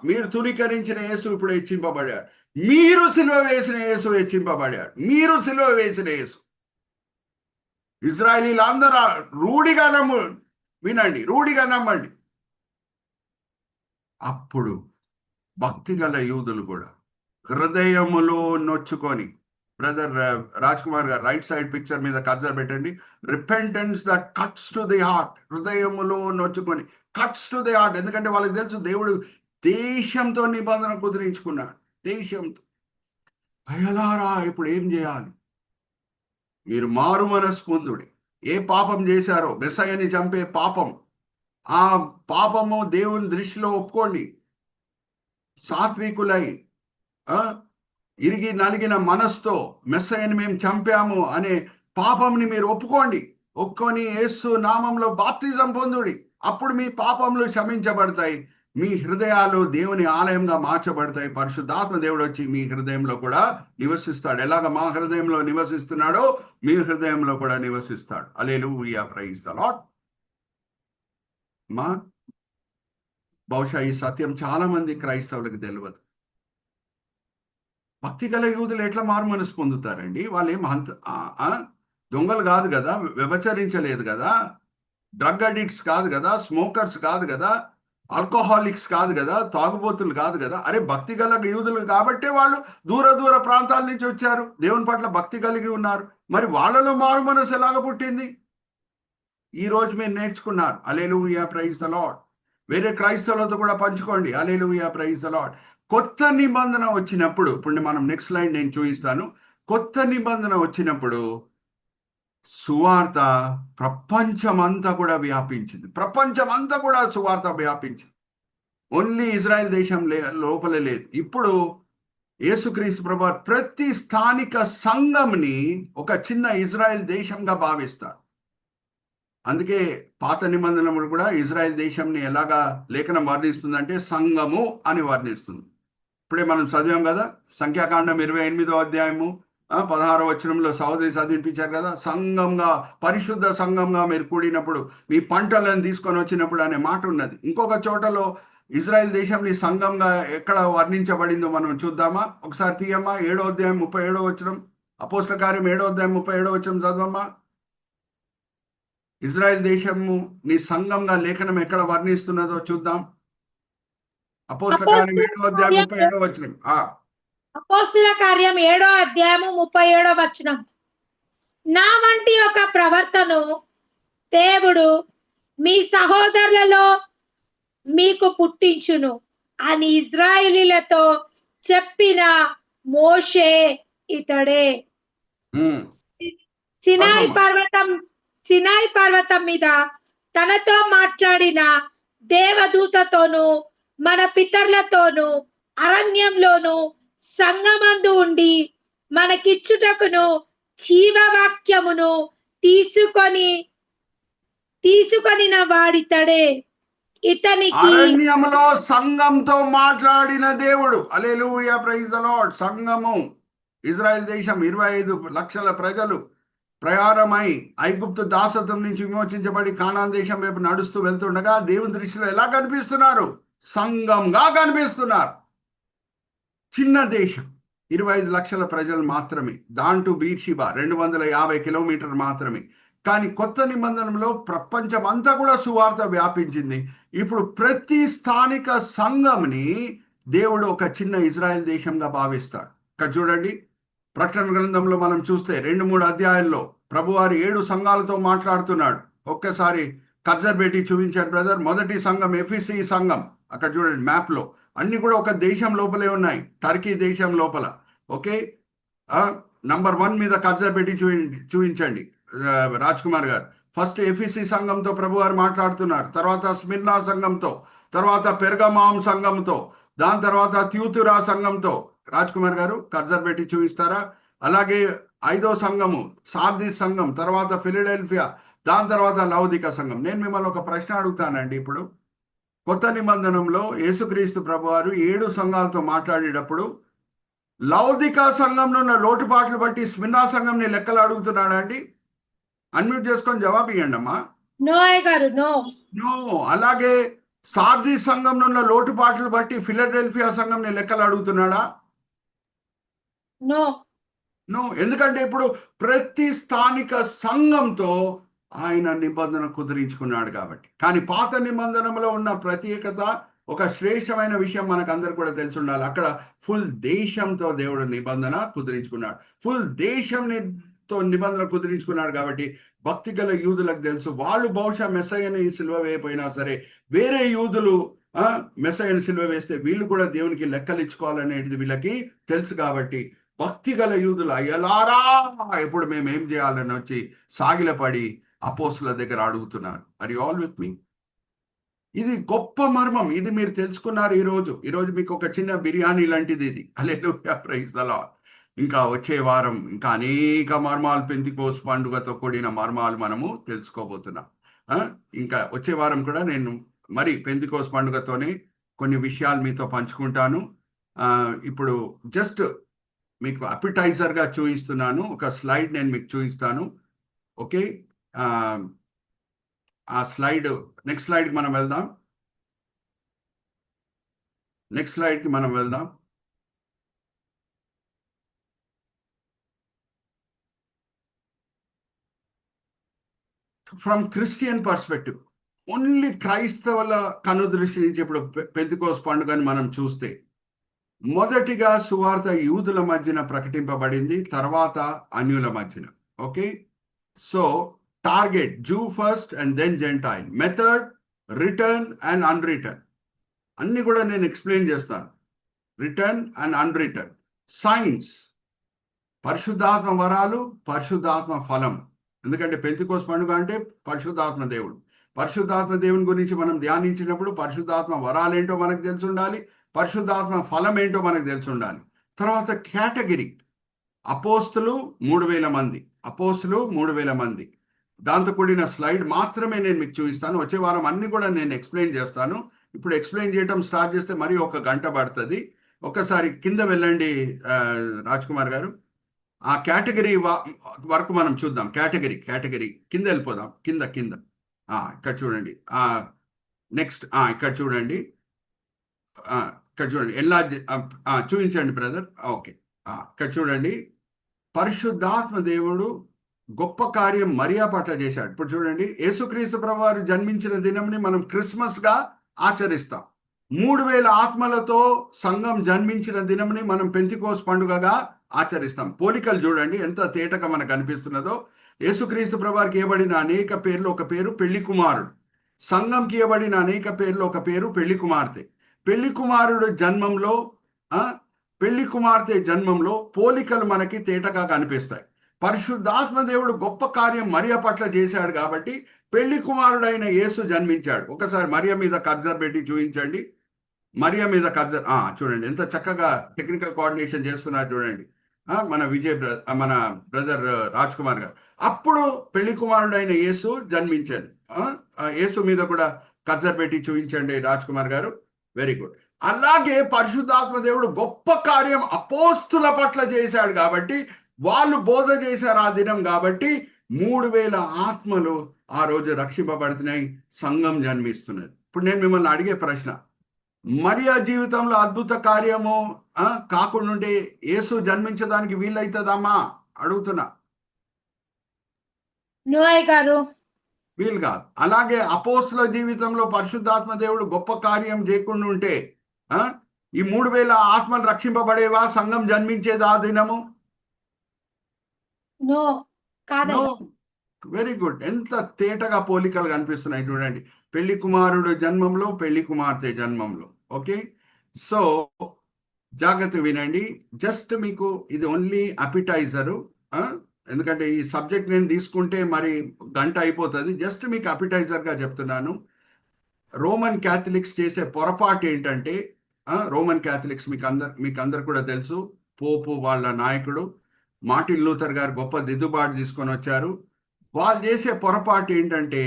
Speaker 1: మీరు తునీకరించిన యేసు ఇప్పుడు హెచ్చింపబడాడు, మీరు సిలువ వేసిన యేసు హెచ్చింపబడాడు, మీరు సిలువ వేసిన యేసు. ఇజ్రాయేలీలందరూ రూఢిగా వినండి, రూఢిగా నమ్మండి. అప్పుడు భక్తి గల యూదులు కూడా హృదయములో నొచ్చుకొని, బ్రదర్ రాజ్ కుమార్ గారు రైట్ సైడ్ పిక్చర్ మీద కర్సర్ పెట్టండి. Repentance that cuts to the heart. హృదయములో నొచ్చుకొని, కట్స్ టు ది హార్ట్. ఎందుకంటే వాళ్ళకి తెలుసు దేవుడు దేశంతో నిబంధన కుదిరించుకున్నాడు, దేశంతో. అయ్యలారా ఇప్పుడు ఏం చేయాలి? మీరు మారు మనసు పొందుడి. ఏ పాపం చేశారో, మెస్సయ్యని చంపే పాపం, ఆ పాపము దేవుని దృష్టిలో ఒప్పుకోండి. సాత్వికులై ఇరిగి నలిగిన మనసుతో మెస్సయ్యని మేము చంపాము అనే పాపంని మీరు ఒప్పుకోండి. ఒప్పుకొని యేసు నామంలో బాప్తిజం పొందుడి. అప్పుడు మీ పాపములు క్షమించబడతాయి, మీ హృదయాలు దేవుని ఆలయంగా మార్చబడతాయి. పరిశుద్ధాత్మ దేవుడు వచ్చి మీ హృదయంలో కూడా నివసిస్తాడు. ఎలాగ మా హృదయంలో నివసిస్తున్నాడో మీ హృదయంలో కూడా నివసిస్తాడు. హల్లెలూయా, ప్రైజ్ ద లార్డ్. మా బహుశా ఈ సత్యం చాలా మంది క్రైస్తవులకు తెలియదు. భక్తి గల యూదులు ఎట్లా మారు మనసు పొందుతారండి? వాళ్ళు ఏం దొంగలు కాదు కదా, వ్యభిచరించలేదు కదా, డ్రగ్ అడిక్ట్స్ కాదు కదా, స్మోకర్స్ కాదు కదా, ఆల్కహాలిక్స్ కాదు కదా, తాగుబోతులు కాదు కదా. అరే భక్తి గల యూదులు కాబట్టే వాళ్ళు దూర దూర ప్రాంతాల నుంచి వచ్చారు, దేవుని పట్ల భక్తి కలిగి ఉన్నారు. మరి వాళ్ళలో మారు మనసు ఎలాగ పుట్టింది? ఈ రోజు మీరు నేర్చుకున్నారు. హల్లెలూయా, ప్రైజ్ ద లార్డ్. వేరే క్రైస్తవులతో కూడా పంచుకోండి. హల్లెలూయా, ప్రైజ్ ద లార్డ్. కొత్త నిబంధన వచ్చినప్పుడు, ఇప్పుడు మనం నెక్స్ట్ స్లైడ్ నేను చూపిస్తాను. కొత్త నిబంధన వచ్చినప్పుడు సువార్త ప్రపంచమంతా కూడా వ్యాపించింది. ప్రపంచమంతా కూడా సువార్త వ్యాపించింది. ఓన్లీ ఇజ్రాయెల్ దేశం లోపలే లేదు. ఇప్పుడు యేసుక్రీస్తు ప్రభువు ప్రతి స్థానిక సంఘంని ఒక చిన్న ఇజ్రాయెల్ దేశంగా భావిస్తారు. అందుకే పాత నిబంధనలు కూడా ఇజ్రాయెల్ దేశంని ఎలాగా లేఖనం వర్ణిస్తుందంటే సంఘము అని వర్ణిస్తుంది. ఇప్పుడే మనం చదివాం కదా, సంఖ్యాకాండం 28వ అధ్యాయము 16వ వచనంలో సహోదరి చదివించారు కదా, సంఘంగా, పరిశుద్ధ సంఘంగా మీరు కూడినప్పుడు మీ పంటలను తీసుకొని వచ్చినప్పుడు అనే మాట ఉన్నది. ఇంకొక చోటలో ఇజ్రాయెల్ దేశంని సంఘంగా ఎక్కడ వర్ణించబడిందో మనం చూద్దామా? ఒకసారి తీయమ్మా. 7వ అధ్యాయం 37వ వచనం, అపోస్తల కార్యం 7వ అధ్యాయం 37వ వచనం చదవమ్మా. ఇజ్రాయెల్ దేశము నీ సంఘంగా లేఖనం ఎక్కడ వర్ణిస్తున్నదో చూద్దాం. అపోస్తల కార్యం 7వ అధ్యాయం 37వ వచనం.
Speaker 2: అపోస్తల కార్యం 7వ అధ్యాయము 37వ వచనం. నా వంటి ఒక ప్రవర్తను దేవుడు మీ సహోదరులలో మీకు పుట్టించును అని ఇజ్రాయేలీలతో చెప్పిన మోషే ఇతడే. సినాయి పర్వతం మీద తనతో మాట్లాడిన దేవదూతతోనూ మన పితరులతోనూ అరణ్యంలోను సంగమందు ఉండి మనకిచ్చుటకును జీవవాక్యమును తీసుకొనిన వాడితడే. ఇతనికి
Speaker 1: అరణ్యంలో సంఘంతో మాట్లాడిన దేవుడు. హల్లెలూయా, ప్రైజ్ ద లార్డ్. సంఘము, ఇజ్రాయెల్ దేశం 25 లక్షల ప్రజలు ప్రయాణమై ఐగుప్తు దాసత్వం నుంచి విమోచించబడి కానాన్ దేశం వైపు నడుస్తూ వెళ్తుండగా దేవుని దృష్టిలో ఎలా కనిపిస్తున్నారు? సంఘంగా కనిపిస్తున్నారు. చిన్న దేశం, 25 లక్షల ప్రజలు మాత్రమే. దాంట్లో బీర్షిబా 250 కిలోమీటర్ మాత్రమే. కానీ కొత్త నిబంధనలో ప్రపంచం అంతా కూడా సువార్త వ్యాపించింది. ఇప్పుడు ప్రతి స్థానిక సంఘంని దేవుడు ఒక చిన్న ఇజ్రాయెల్ దేశంగా భావిస్తాడు. ఇక్కడ చూడండి, ప్రకటన గ్రంథంలో మనం చూస్తే 2-3 అధ్యాయాల్లో ప్రభువారు 7 సంఘాలతో మాట్లాడుతున్నాడు. ఒక్కసారి కర్జర్ పెట్టి చూపించారు బ్రదర్. మొదటి సంఘం ఎఫెసీ సంఘం. అక్కడ చూడండి మ్యాప్లో అన్ని కూడా ఒక దేశం లోపలే ఉన్నాయి, టర్కీ దేశం లోపల. ఓకే, నంబర్ 1 మీద కర్జర్ పెట్టి చూపించండి రాజ్ కుమార్ గారు. ఫస్ట్ ఎఫెసీ సంఘంతో ప్రభువారు మాట్లాడుతున్నారు, తర్వాత స్మిర్నా సంఘంతో, తర్వాత పెర్గమాం సంఘంతో, దాని తర్వాత త్యూతురా సంఘంతో. రాజ్ కుమార్ గారు కర్జర్ పెట్టి చూపిస్తారా? అలాగే 5వ సంఘము సార్దిస్ సంఘం, తర్వాత ఫిలడెల్ఫియా, దాని తర్వాత లౌదిక సంఘం. నేను మిమ్మల్ని ఒక ప్రశ్న అడుగుతానండి. ఇప్పుడు కొత్త నిబంధనంలో యేసుక్రీస్తు ప్రభువారు 7 సంఘాలతో మాట్లాడేటప్పుడు లౌదిక సంఘంలో ఉన్న లోటుపాట్లు బట్టి స్మిర్నా సంఘంని లెక్కలు అడుగుతున్నాడా అండి? అన్మ్యూట్ చేసుకొని జవాబు ఇవ్వండి అమ్మా. నో. అలాగే సార్దిస్ సంఘంలో ఉన్న లోటుపాట్లు బట్టి ఫిలడెల్ఫియా సంఘంని లెక్కలు అడుగుతున్నాడా? నో. ఎందుకంటే ఇప్పుడు ప్రతి స్థానిక సంఘంతో ఆయన నిబంధన కుదిరించుకున్నాడు కాబట్టి. కానీ పాత నిబంధనలో ఉన్న ప్రత్యేకత, ఒక శ్రేష్టమైన విషయం మనకందరు కూడా తెలిసి ఉండాలి. అక్కడ ఫుల్ దేశంతో దేవుడు నిబంధన కుదిరించుకున్నాడు. ఫుల్ దేశంతో నిబంధన కుదిరించుకున్నాడు కాబట్టి భక్తి గల యూదులకు తెలుసు, వాళ్ళు బహుశా మెస్సయ్యని సిలువ వేయపోయినా సరే వేరే యూదులు మెస్సయ్యని సిలువ వేస్తే వీళ్ళు కూడా దేవునికి లెక్కలు ఇచ్చుకోవాలనేది వీళ్ళకి తెలుసు. కాబట్టి భక్తి గల యూదులు అయ్యలారా ఇప్పుడు మేము ఏం చేయాలని వచ్చి సాగిలపడి అపోస్తుల దగ్గర అడుగుతున్నారు. ఆర్ యు ఆల్ విత్ మీ? ఇది గొప్ప మర్మం. ఇది మీరు తెలుసుకున్నారు ఈరోజు మీకు ఒక చిన్న బిర్యానీ లాంటిది ఇది. హల్లెలూయా, ప్రైజ్ ది లార్డ్. ఇంకా వచ్చే వారం ఇంకా అనేక మర్మాలు, పెంతెకోస్తు పండుగతో కూడిన మర్మాలు మనము తెలుసుకోబోతున్నాం. ఇంకా వచ్చే వారం కూడా నేను మరి పెంతికోస్ పండుగతోనే కొన్ని విషయాలు మీతో పంచుకుంటాను. ఇప్పుడు జస్ట్ మీకు అపిటైజర్గా చూపిస్తున్నాను. ఒక స్లైడ్ నేను మీకు చూపిస్తాను. ఓకే, ఆ స్లైడ్ నెక్స్ట్ స్లైడ్కి మనం వెళ్దాం. నెక్స్ట్ స్లైడ్కి మనం వెళ్దాం. ఫ్రమ్ క్రిస్టియన్ పర్స్పెక్టివ్, ఓన్లీ క్రైస్తవుల కనుదృష్టి నుంచి ఇప్పుడు పెంతికోస్ పండుగని మనం చూస్తే, మొదటిగా సువార్త యూదుల మధ్యన ప్రకటింపబడింది, తర్వాత అన్యుల మధ్యన. Okay, so target Jew first and then Gentile, method return and unreturn అన్ని కూడా నేను ఎక్స్ప్లెయిన్ చేస్తాను. రిటర్న్ అండ్ అన్రిటర్న్, సైన్స్, పరిశుద్ధాత్మ వరాలు, పరిశుద్ధాత్మ ఫలం. ఎందుకంటే పెంతికోస్ పండుగ అంటే పరిశుద్ధాత్మ దేవుడు. పరిశుద్ధాత్మ దేవుని గురించి మనం ధ్యానించినప్పుడు పరిశుద్ధాత్మ వరాలేంటో మనకు తెలిసి ఉండాలి, పరిశుద్ధాత్మ ఫలం ఏంటో మనకు తెలిసి ఉండాలి. తర్వాత కేటగిరీ, అపోస్తులు 3000 మంది, అపోస్తులు 3000 మంది. దాంతో కూడిన స్లైడ్ మాత్రమే నేను మీకు చూపిస్తాను. వచ్చే వారం అన్ని కూడా నేను ఎక్స్ప్లెయిన్ చేస్తాను. ఇప్పుడు ఎక్స్ప్లెయిన్ చేయడం స్టార్ట్ చేస్తే మరి 1 గంట పడుతుంది. ఒక్కసారి కింద వెళ్ళండి రాజ్ కుమార్ గారు. ఆ కేటగిరీ వరకు మనం చూద్దాం. కేటగిరీ కింద వెళ్ళిపోదాం. కింద ఇక్కడ చూడండి. నెక్స్ట్ ఇక్కడ చూడండి. ఇక్కడ చూడండి. చూపించండి బ్రదర్. ఓకే, ఇక్కడ చూడండి. పరిశుద్ధాత్మ దేవుడు గొప్ప కార్యం మరియా పట్ల చేశాడు. ఇప్పుడు చూడండి, యేసుక్రీస్తు ప్రభువారు జన్మించిన దినంని మనం క్రిస్మస్గా ఆచరిస్తాం. 3000 ఆత్మలతో సంఘం జన్మించిన దినంని మనం పెంతికోస్ పండుగగా ఆచరిస్తాం. పోలికలు చూడండి ఎంత తేటగా మనకు అనిపిస్తున్నదో. యేసుక్రీస్తు ప్రభువారికి ఇవ్వబడిన అనేక పేర్లు ఒక పేరు పెళ్లి కుమారుడు, సంఘంకి ఇవ్వబడిన అనేక పేర్లు ఒక పేరు పెళ్లి కుమార్తె. పెళ్లి కుమారుడు జన్మంలో, పెళ్లి కుమార్తె జన్మంలో పోలికలు మనకి తేటగా కనిపిస్తాయి. పరిశుద్ధాత్మ దేవుడు గొప్ప కార్యం మరియ పట్ల చేశాడు కాబట్టి పెళ్లి కుమారుడైన యేసు జన్మించాడు. ఒకసారి మరియ మీద కర్జర్ పెట్టి చూపించండి. మరియ మీద కర్జర్ చూడండి ఎంత చక్కగా టెక్నికల్ కోఆర్డినేషన్ చేస్తున్నారు చూడండి. మన మన బ్రదర్ రాజ్ కుమార్ గారు. అప్పుడు పెళ్లి కుమారుడైన యేసు జన్మించాడు. యేసు మీద కూడా కర్జర్ పెట్టి చూపించండి రాజ్ కుమార్ గారు. Very good. అలాగే పరిశుద్ధాత్మ దేవుడు గొప్ప కార్యం అపోస్తుల పట్ల చేశాడు కాబట్టి వాళ్ళు బోధ చేశారు ఆ దినం కాబట్టి 3000 ఆత్మలు ఆ రోజు రక్షింపబడుతున్నాయి, సంఘం జన్మిస్తున్నది. ఇప్పుడు నేను మిమ్మల్ని అడిగే ప్రశ్న, మరియా జీవితంలో అద్భుత కార్యము కాకుండా ఉంటే యేసు జన్మించడానికి వీలవుతుందమ్మా అడుగుతున్నా? వీలు కాదు. అలాగే అపోస్తుల జీవితంలో పరిశుద్ధాత్మ దేవుడు గొప్ప కార్యం చేయకుండా ఉంటే ఈ 3000 ఆత్మలు రక్షింపబడేవా, సంఘం జన్మించేది ఆ దినము? Very good. ఎంత తేటగా పోలికలు కనిపిస్తున్నాయి చూడండి. పెళ్లి కుమారుడు జన్మంలో, పెళ్లి కుమార్తె జన్మంలో. ఓకే, సో జాగ్రత్త వినండి. జస్ట్ మీకు ఇది ఓన్లీ అపిటైజరు. ఎందుకంటే ఈ సబ్జెక్ట్ నేను తీసుకుంటే మరి గంట అయిపోతుంది. జస్ట్ మీకు అపిటైజర్గా చెప్తున్నాను. రోమన్ క్యాథలిక్స్ చేసే పొరపాటు ఏంటంటే, రోమన్ క్యాథలిక్స్ మీకు అందరు కూడా తెలుసు, పోపు వాళ్ళ నాయకుడు మార్టిన్ లూథర్ గారు గొప్ప దిద్దుబాటు తీసుకొని వచ్చారు. వాళ్ళు చేసే పొరపాటు ఏంటంటే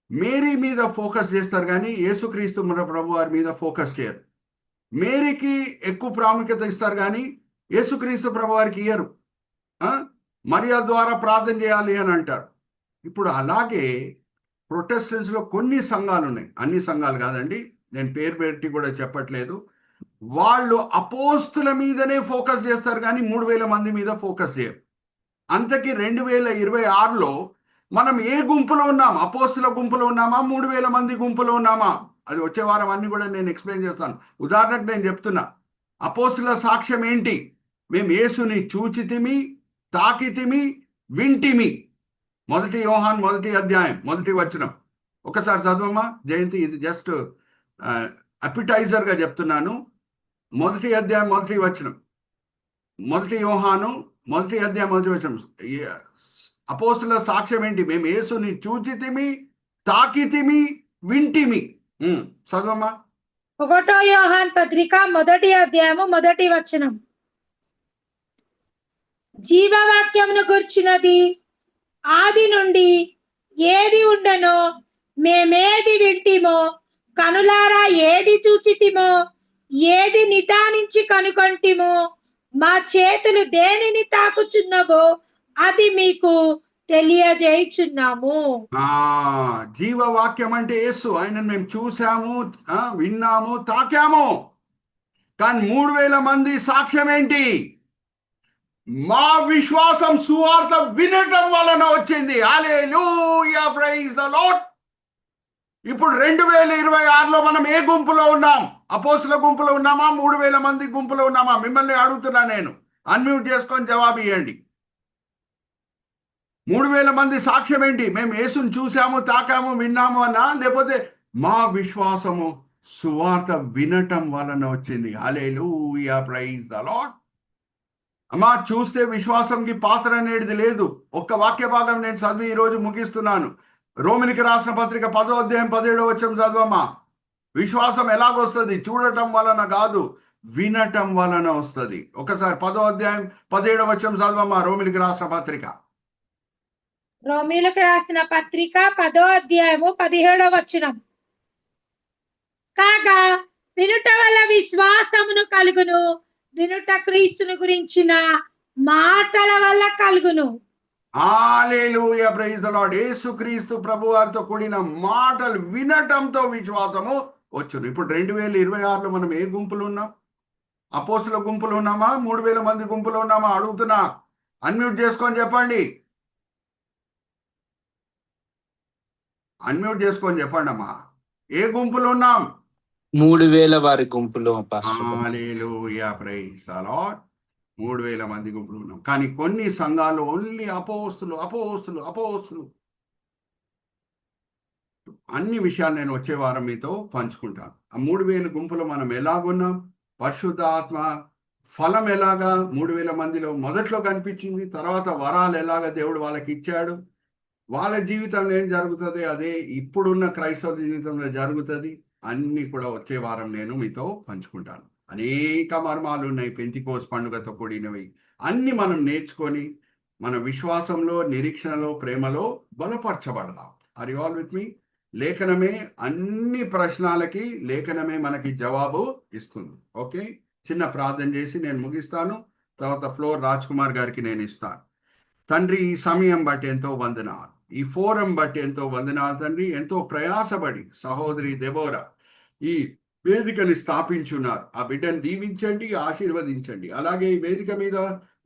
Speaker 1: మేరీ మీద ఫోకస్ చేస్తారు కానీ యేసుక్రీస్తు ప్రభు వారి మీద ఫోకస్ చేయరు. మేరీకి ఎక్కువ ప్రాముఖ్యత ఇస్తారు కానీ యేసుక్రీస్తు ప్రభు వారికి ఇయ్యరు. మరియా ద్వారా ప్రార్థన చేయాలి అని అంటారు. ఇప్పుడు అలాగే ప్రొటెస్టెంట్స్లో కొన్ని సంఘాలు ఉన్నాయి, అన్ని సంఘాలు కాదండి, నేను పేరు పెట్టి కూడా చెప్పట్లేదు. వాళ్ళు అపోస్తుల మీదనే ఫోకస్ చేస్తారు కానీ 3000 మంది మీద ఫోకస్ చేయరు. అంతకీ 2026లో మనం ఏ గుంపులో ఉన్నాం? అపోస్తుల గుంపులో ఉన్నామా, 3000 మంది గుంపులో ఉన్నామా? అది వచ్చే వారం అన్ని కూడా నేను ఎక్స్ప్లెయిన్ చేస్తాను. ఉదాహరణకు నేను చెప్తున్నా, అపోస్తుల సాక్ష్యం ఏంటి? మేము యేసుని చూచితిమి, తాకితిమి, వింటిమి. 1 యోహాను 1వ అధ్యాయం 1వ వచనం ఒకసారి చదవమ్మా జయంతి. ఇది జస్ట్ అపిటైజర్గా చెప్తున్నాను. 1వ అధ్యాయం 1వ వచనం, 1 యోహాను 1వ అధ్యాయం 1వ వచనం. అపోస్తుల సాక్ష్యం ఏంటి? మేము యేసుని చూచితిమి, తాకితిమి, వింటిమి. చదవమ్మా.
Speaker 2: 1 యోహాను పత్రిక 1వ అధ్యాయము 1వ వచనం. జీవవాక్యమును గుర్చినది ఆది నుండి ఏది ఉండనో మేమేది వింటిమో, కనులారా ఏది చూచితిమో, ఏది నిదానించి కనుకొంటిమో, మా చేతులు దేనిని తాకుచున్నవో అది మీకు తెలియజేయుచున్నాము.
Speaker 1: జీవవాక్యం అంటే యేసు. ఆయనను మేము చూసాము, విన్నాము, తాకాము. కానీ 3000 మంది సాక్ష్యం ఏంటి? మా విశ్వాసం సువార్త వినటం వలన వచ్చింది. హల్లెలూయా, ప్రైజ్ ద లార్డ్. ఇప్పుడు 2026లో మనం ఏ గుంపులో ఉన్నాం? అపోస్తుల గుంపులో ఉన్నామా? 3000 మంది గుంపులో ఉన్నామా? మిమ్మల్ని అడుగుతున్నా నేను. అన్మ్యూట్ చేసుకొని జవాబు ఇవ్వండి. 3000 మంది సాక్ష్యం ఏంటి? మేము యేసుని చూసాము, తాకాము, విన్నాము అన్నా, లేకపోతే మా విశ్వాసము సువార్త వినటం వలన వచ్చింది. హల్లెలూయా, ప్రైజ్ ద లార్డ్. అమ్మా, చూస్తే విశ్వాసంకి పాత్ర అనేది లేదు. ఒక్క వాక్య భాగం నేను చదివి ఈరోజు ముగిస్తున్నాను. రోమిలికి రాసిన పత్రిక 10వ అధ్యాయం 17వ వచనం చదవమ్మా. విశ్వాసం ఎలాగొస్తుంది? చూడటం వలన కాదు, వినటం వలన వస్తుంది. ఒకసారి 10వ అధ్యాయం 17వ వచనం చదవమ్మా. రోమిలికి రాసిన పత్రిక.
Speaker 2: రోమీయులకు రాసిన పత్రిక 10వ అధ్యాయము 17వ వచనం. కాగా వినుట వల్ల విశ్వాసమును కలుగును, వినుట క్రీస్తును గురించిన మాటల వల్ల కలుగును.
Speaker 1: హల్లెలూయా, ప్రైజ్ ద లార్డ్. యేసుక్రీస్తు ప్రభువారితో కూడిన మాటలు వినటంతో విశ్వాసము వచ్చును. ఇప్పుడు 2026లో మనం ఏ గుంపులు ఉన్నాం? అపోస్తుల గుంపులు ఉన్నామా? 3000 మంది గుంపులు ఉన్నామా? అడుగుతున్నా. అన్మ్యూట్ చేసుకొని చెప్పండి. అన్మ్యూట్ చేసుకొని చెప్పండి అమ్మా. ఏ గుంపులు ఉన్నాం?
Speaker 4: 3000 వారి గుంపులో పాస్టర్ గారు.
Speaker 1: హల్లెలూయా, ప్రైజ్ ద లార్డ్. 3000 మంది గుంపులు ఉన్నాం. కానీ కొన్ని సంఘాలు ఓన్లీ అపోస్తులు అపోస్తులు అపోస్తులు. అన్ని విషయాలు నేను వచ్చే వారం మీతో పంచుకుంటాను. ఆ 3000 గుంపులు మనం ఎలాగున్నాం? పరిశుద్ధ ఆత్మ ఫలం ఎలాగా 3000 మందిలో మొదట్లో కనిపించింది, తర్వాత వరాలు ఎలాగా దేవుడు వాళ్ళకి ఇచ్చాడు, వాళ్ళ జీవితంలో ఏం జరుగుతుంది, అదే ఇప్పుడున్న క్రైస్తవ జీవితంలో జరుగుతుంది. అన్నీ కూడా వచ్చే వారం నేను మీతో పంచుకుంటాను. అనేక మర్మాలు ఉన్నాయి పెంతికోస్ పండుగతో కూడినవి. అన్ని మనం నేర్చుకొని మన విశ్వాసంలో, నిరీక్షణలో, ప్రేమలో బలపరచబడదాం. ఆర్ యు ఆల్ విత్ మీ? లేఖనమే అన్ని ప్రశ్నలకి లేఖనమే మనకి జవాబు ఇస్తుంది. ఓకే, చిన్న ప్రార్థన చేసి నేను ముగిస్తాను. తర్వాత ఫ్లోర్ రాజ్ కుమార్ గారికి నేను ఇస్తాను. తండ్రి, ఈ సమయం బట్టి ఎంతో వందనాలు, ఈ ఫోరం బట్టి ఎంతో వందనాలు తండ్రి. ఎంతో ప్రయాసపడి సహోదరి దెబోరా ఈ వేదికని స్థాపించున్నారు. ఆ బిడ్డను దీవించండి, ఆశీర్వదించండి. అలాగే ఈ వేదిక మీద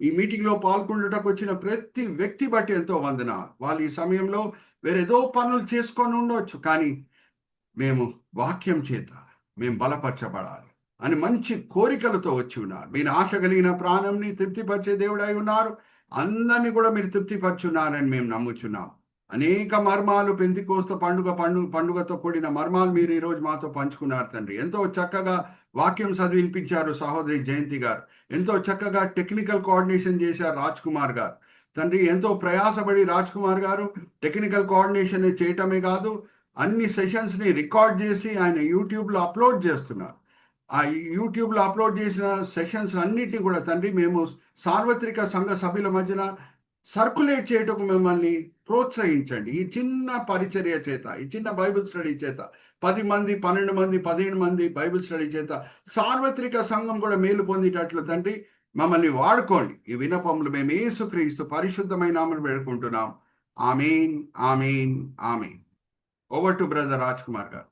Speaker 1: ఈ మీటింగ్లో పాల్గొనడానికి వచ్చిన ప్రతి వ్యక్తి బట్టి ఎంతో వందనాలు. వాళ్ళు ఈ సమయంలో వేరేదో పనులు చేసుకొని ఉండవచ్చు, కానీ మేము వాక్యం చేత మేము బలపరచబడాలి అని మంచి కోరికలతో వచ్చి ఉన్నారు. మీరు ఆశ కలిగిన ప్రాణంని తృప్తిపరిచే దేవుడై ఉన్నారు. అందరినీ కూడా మీరు తృప్తిపరచున్నారని మేము నమ్ముచున్నాం. అనేక మర్మాలు పెంతికోస్తు పండుగతో కూడిన మర్మాలు మీరు ఈరోజు మాతో పంచుకున్నారు తండ్రి. ఎంతో చక్కగా వాక్యం చదివినిపించారు సహోదరి జయంతి గారు. ఎంతో చక్కగా టెక్నికల్ కోఆర్డినేషన్ చేశారు రాజ్ కుమార్ గారు. తండ్రి, ఎంతో ప్రయాసపడి రాజ్ కుమార్ గారు టెక్నికల్ కోఆర్డినేషన్ చేయటమే కాదు, అన్ని సెషన్స్ని రికార్డ్ చేసి ఆయన యూట్యూబ్లో అప్లోడ్ చేస్తున్నారు. ఆ యూట్యూబ్లో అప్లోడ్ చేసిన సెషన్స్ అన్నిటిని కూడా తండ్రి మేము సార్వత్రిక సంఘ సభ్యుల మధ్యన సర్కులేట్ చేయటకు మిమ్మల్ని ప్రోత్సహించండి. ఈ చిన్న పరిచర్య చేత, ఈ చిన్న బైబిల్ స్టడీ చేత 10 మంది, 12 మంది, 15 మంది బైబిల్ స్టడీ చేత సార్వత్రిక సంఘం కూడా మేలు పొందేటట్లు తండ్రి మమ్మల్ని వాడుకోండి. ఈ విన్నపములు మేము యేసుక్రీస్తు పరిశుద్ధమైన నామమున వేడుకుంటున్నాం. Amen, amen, amen. Over to brother Raj Kumar గారు.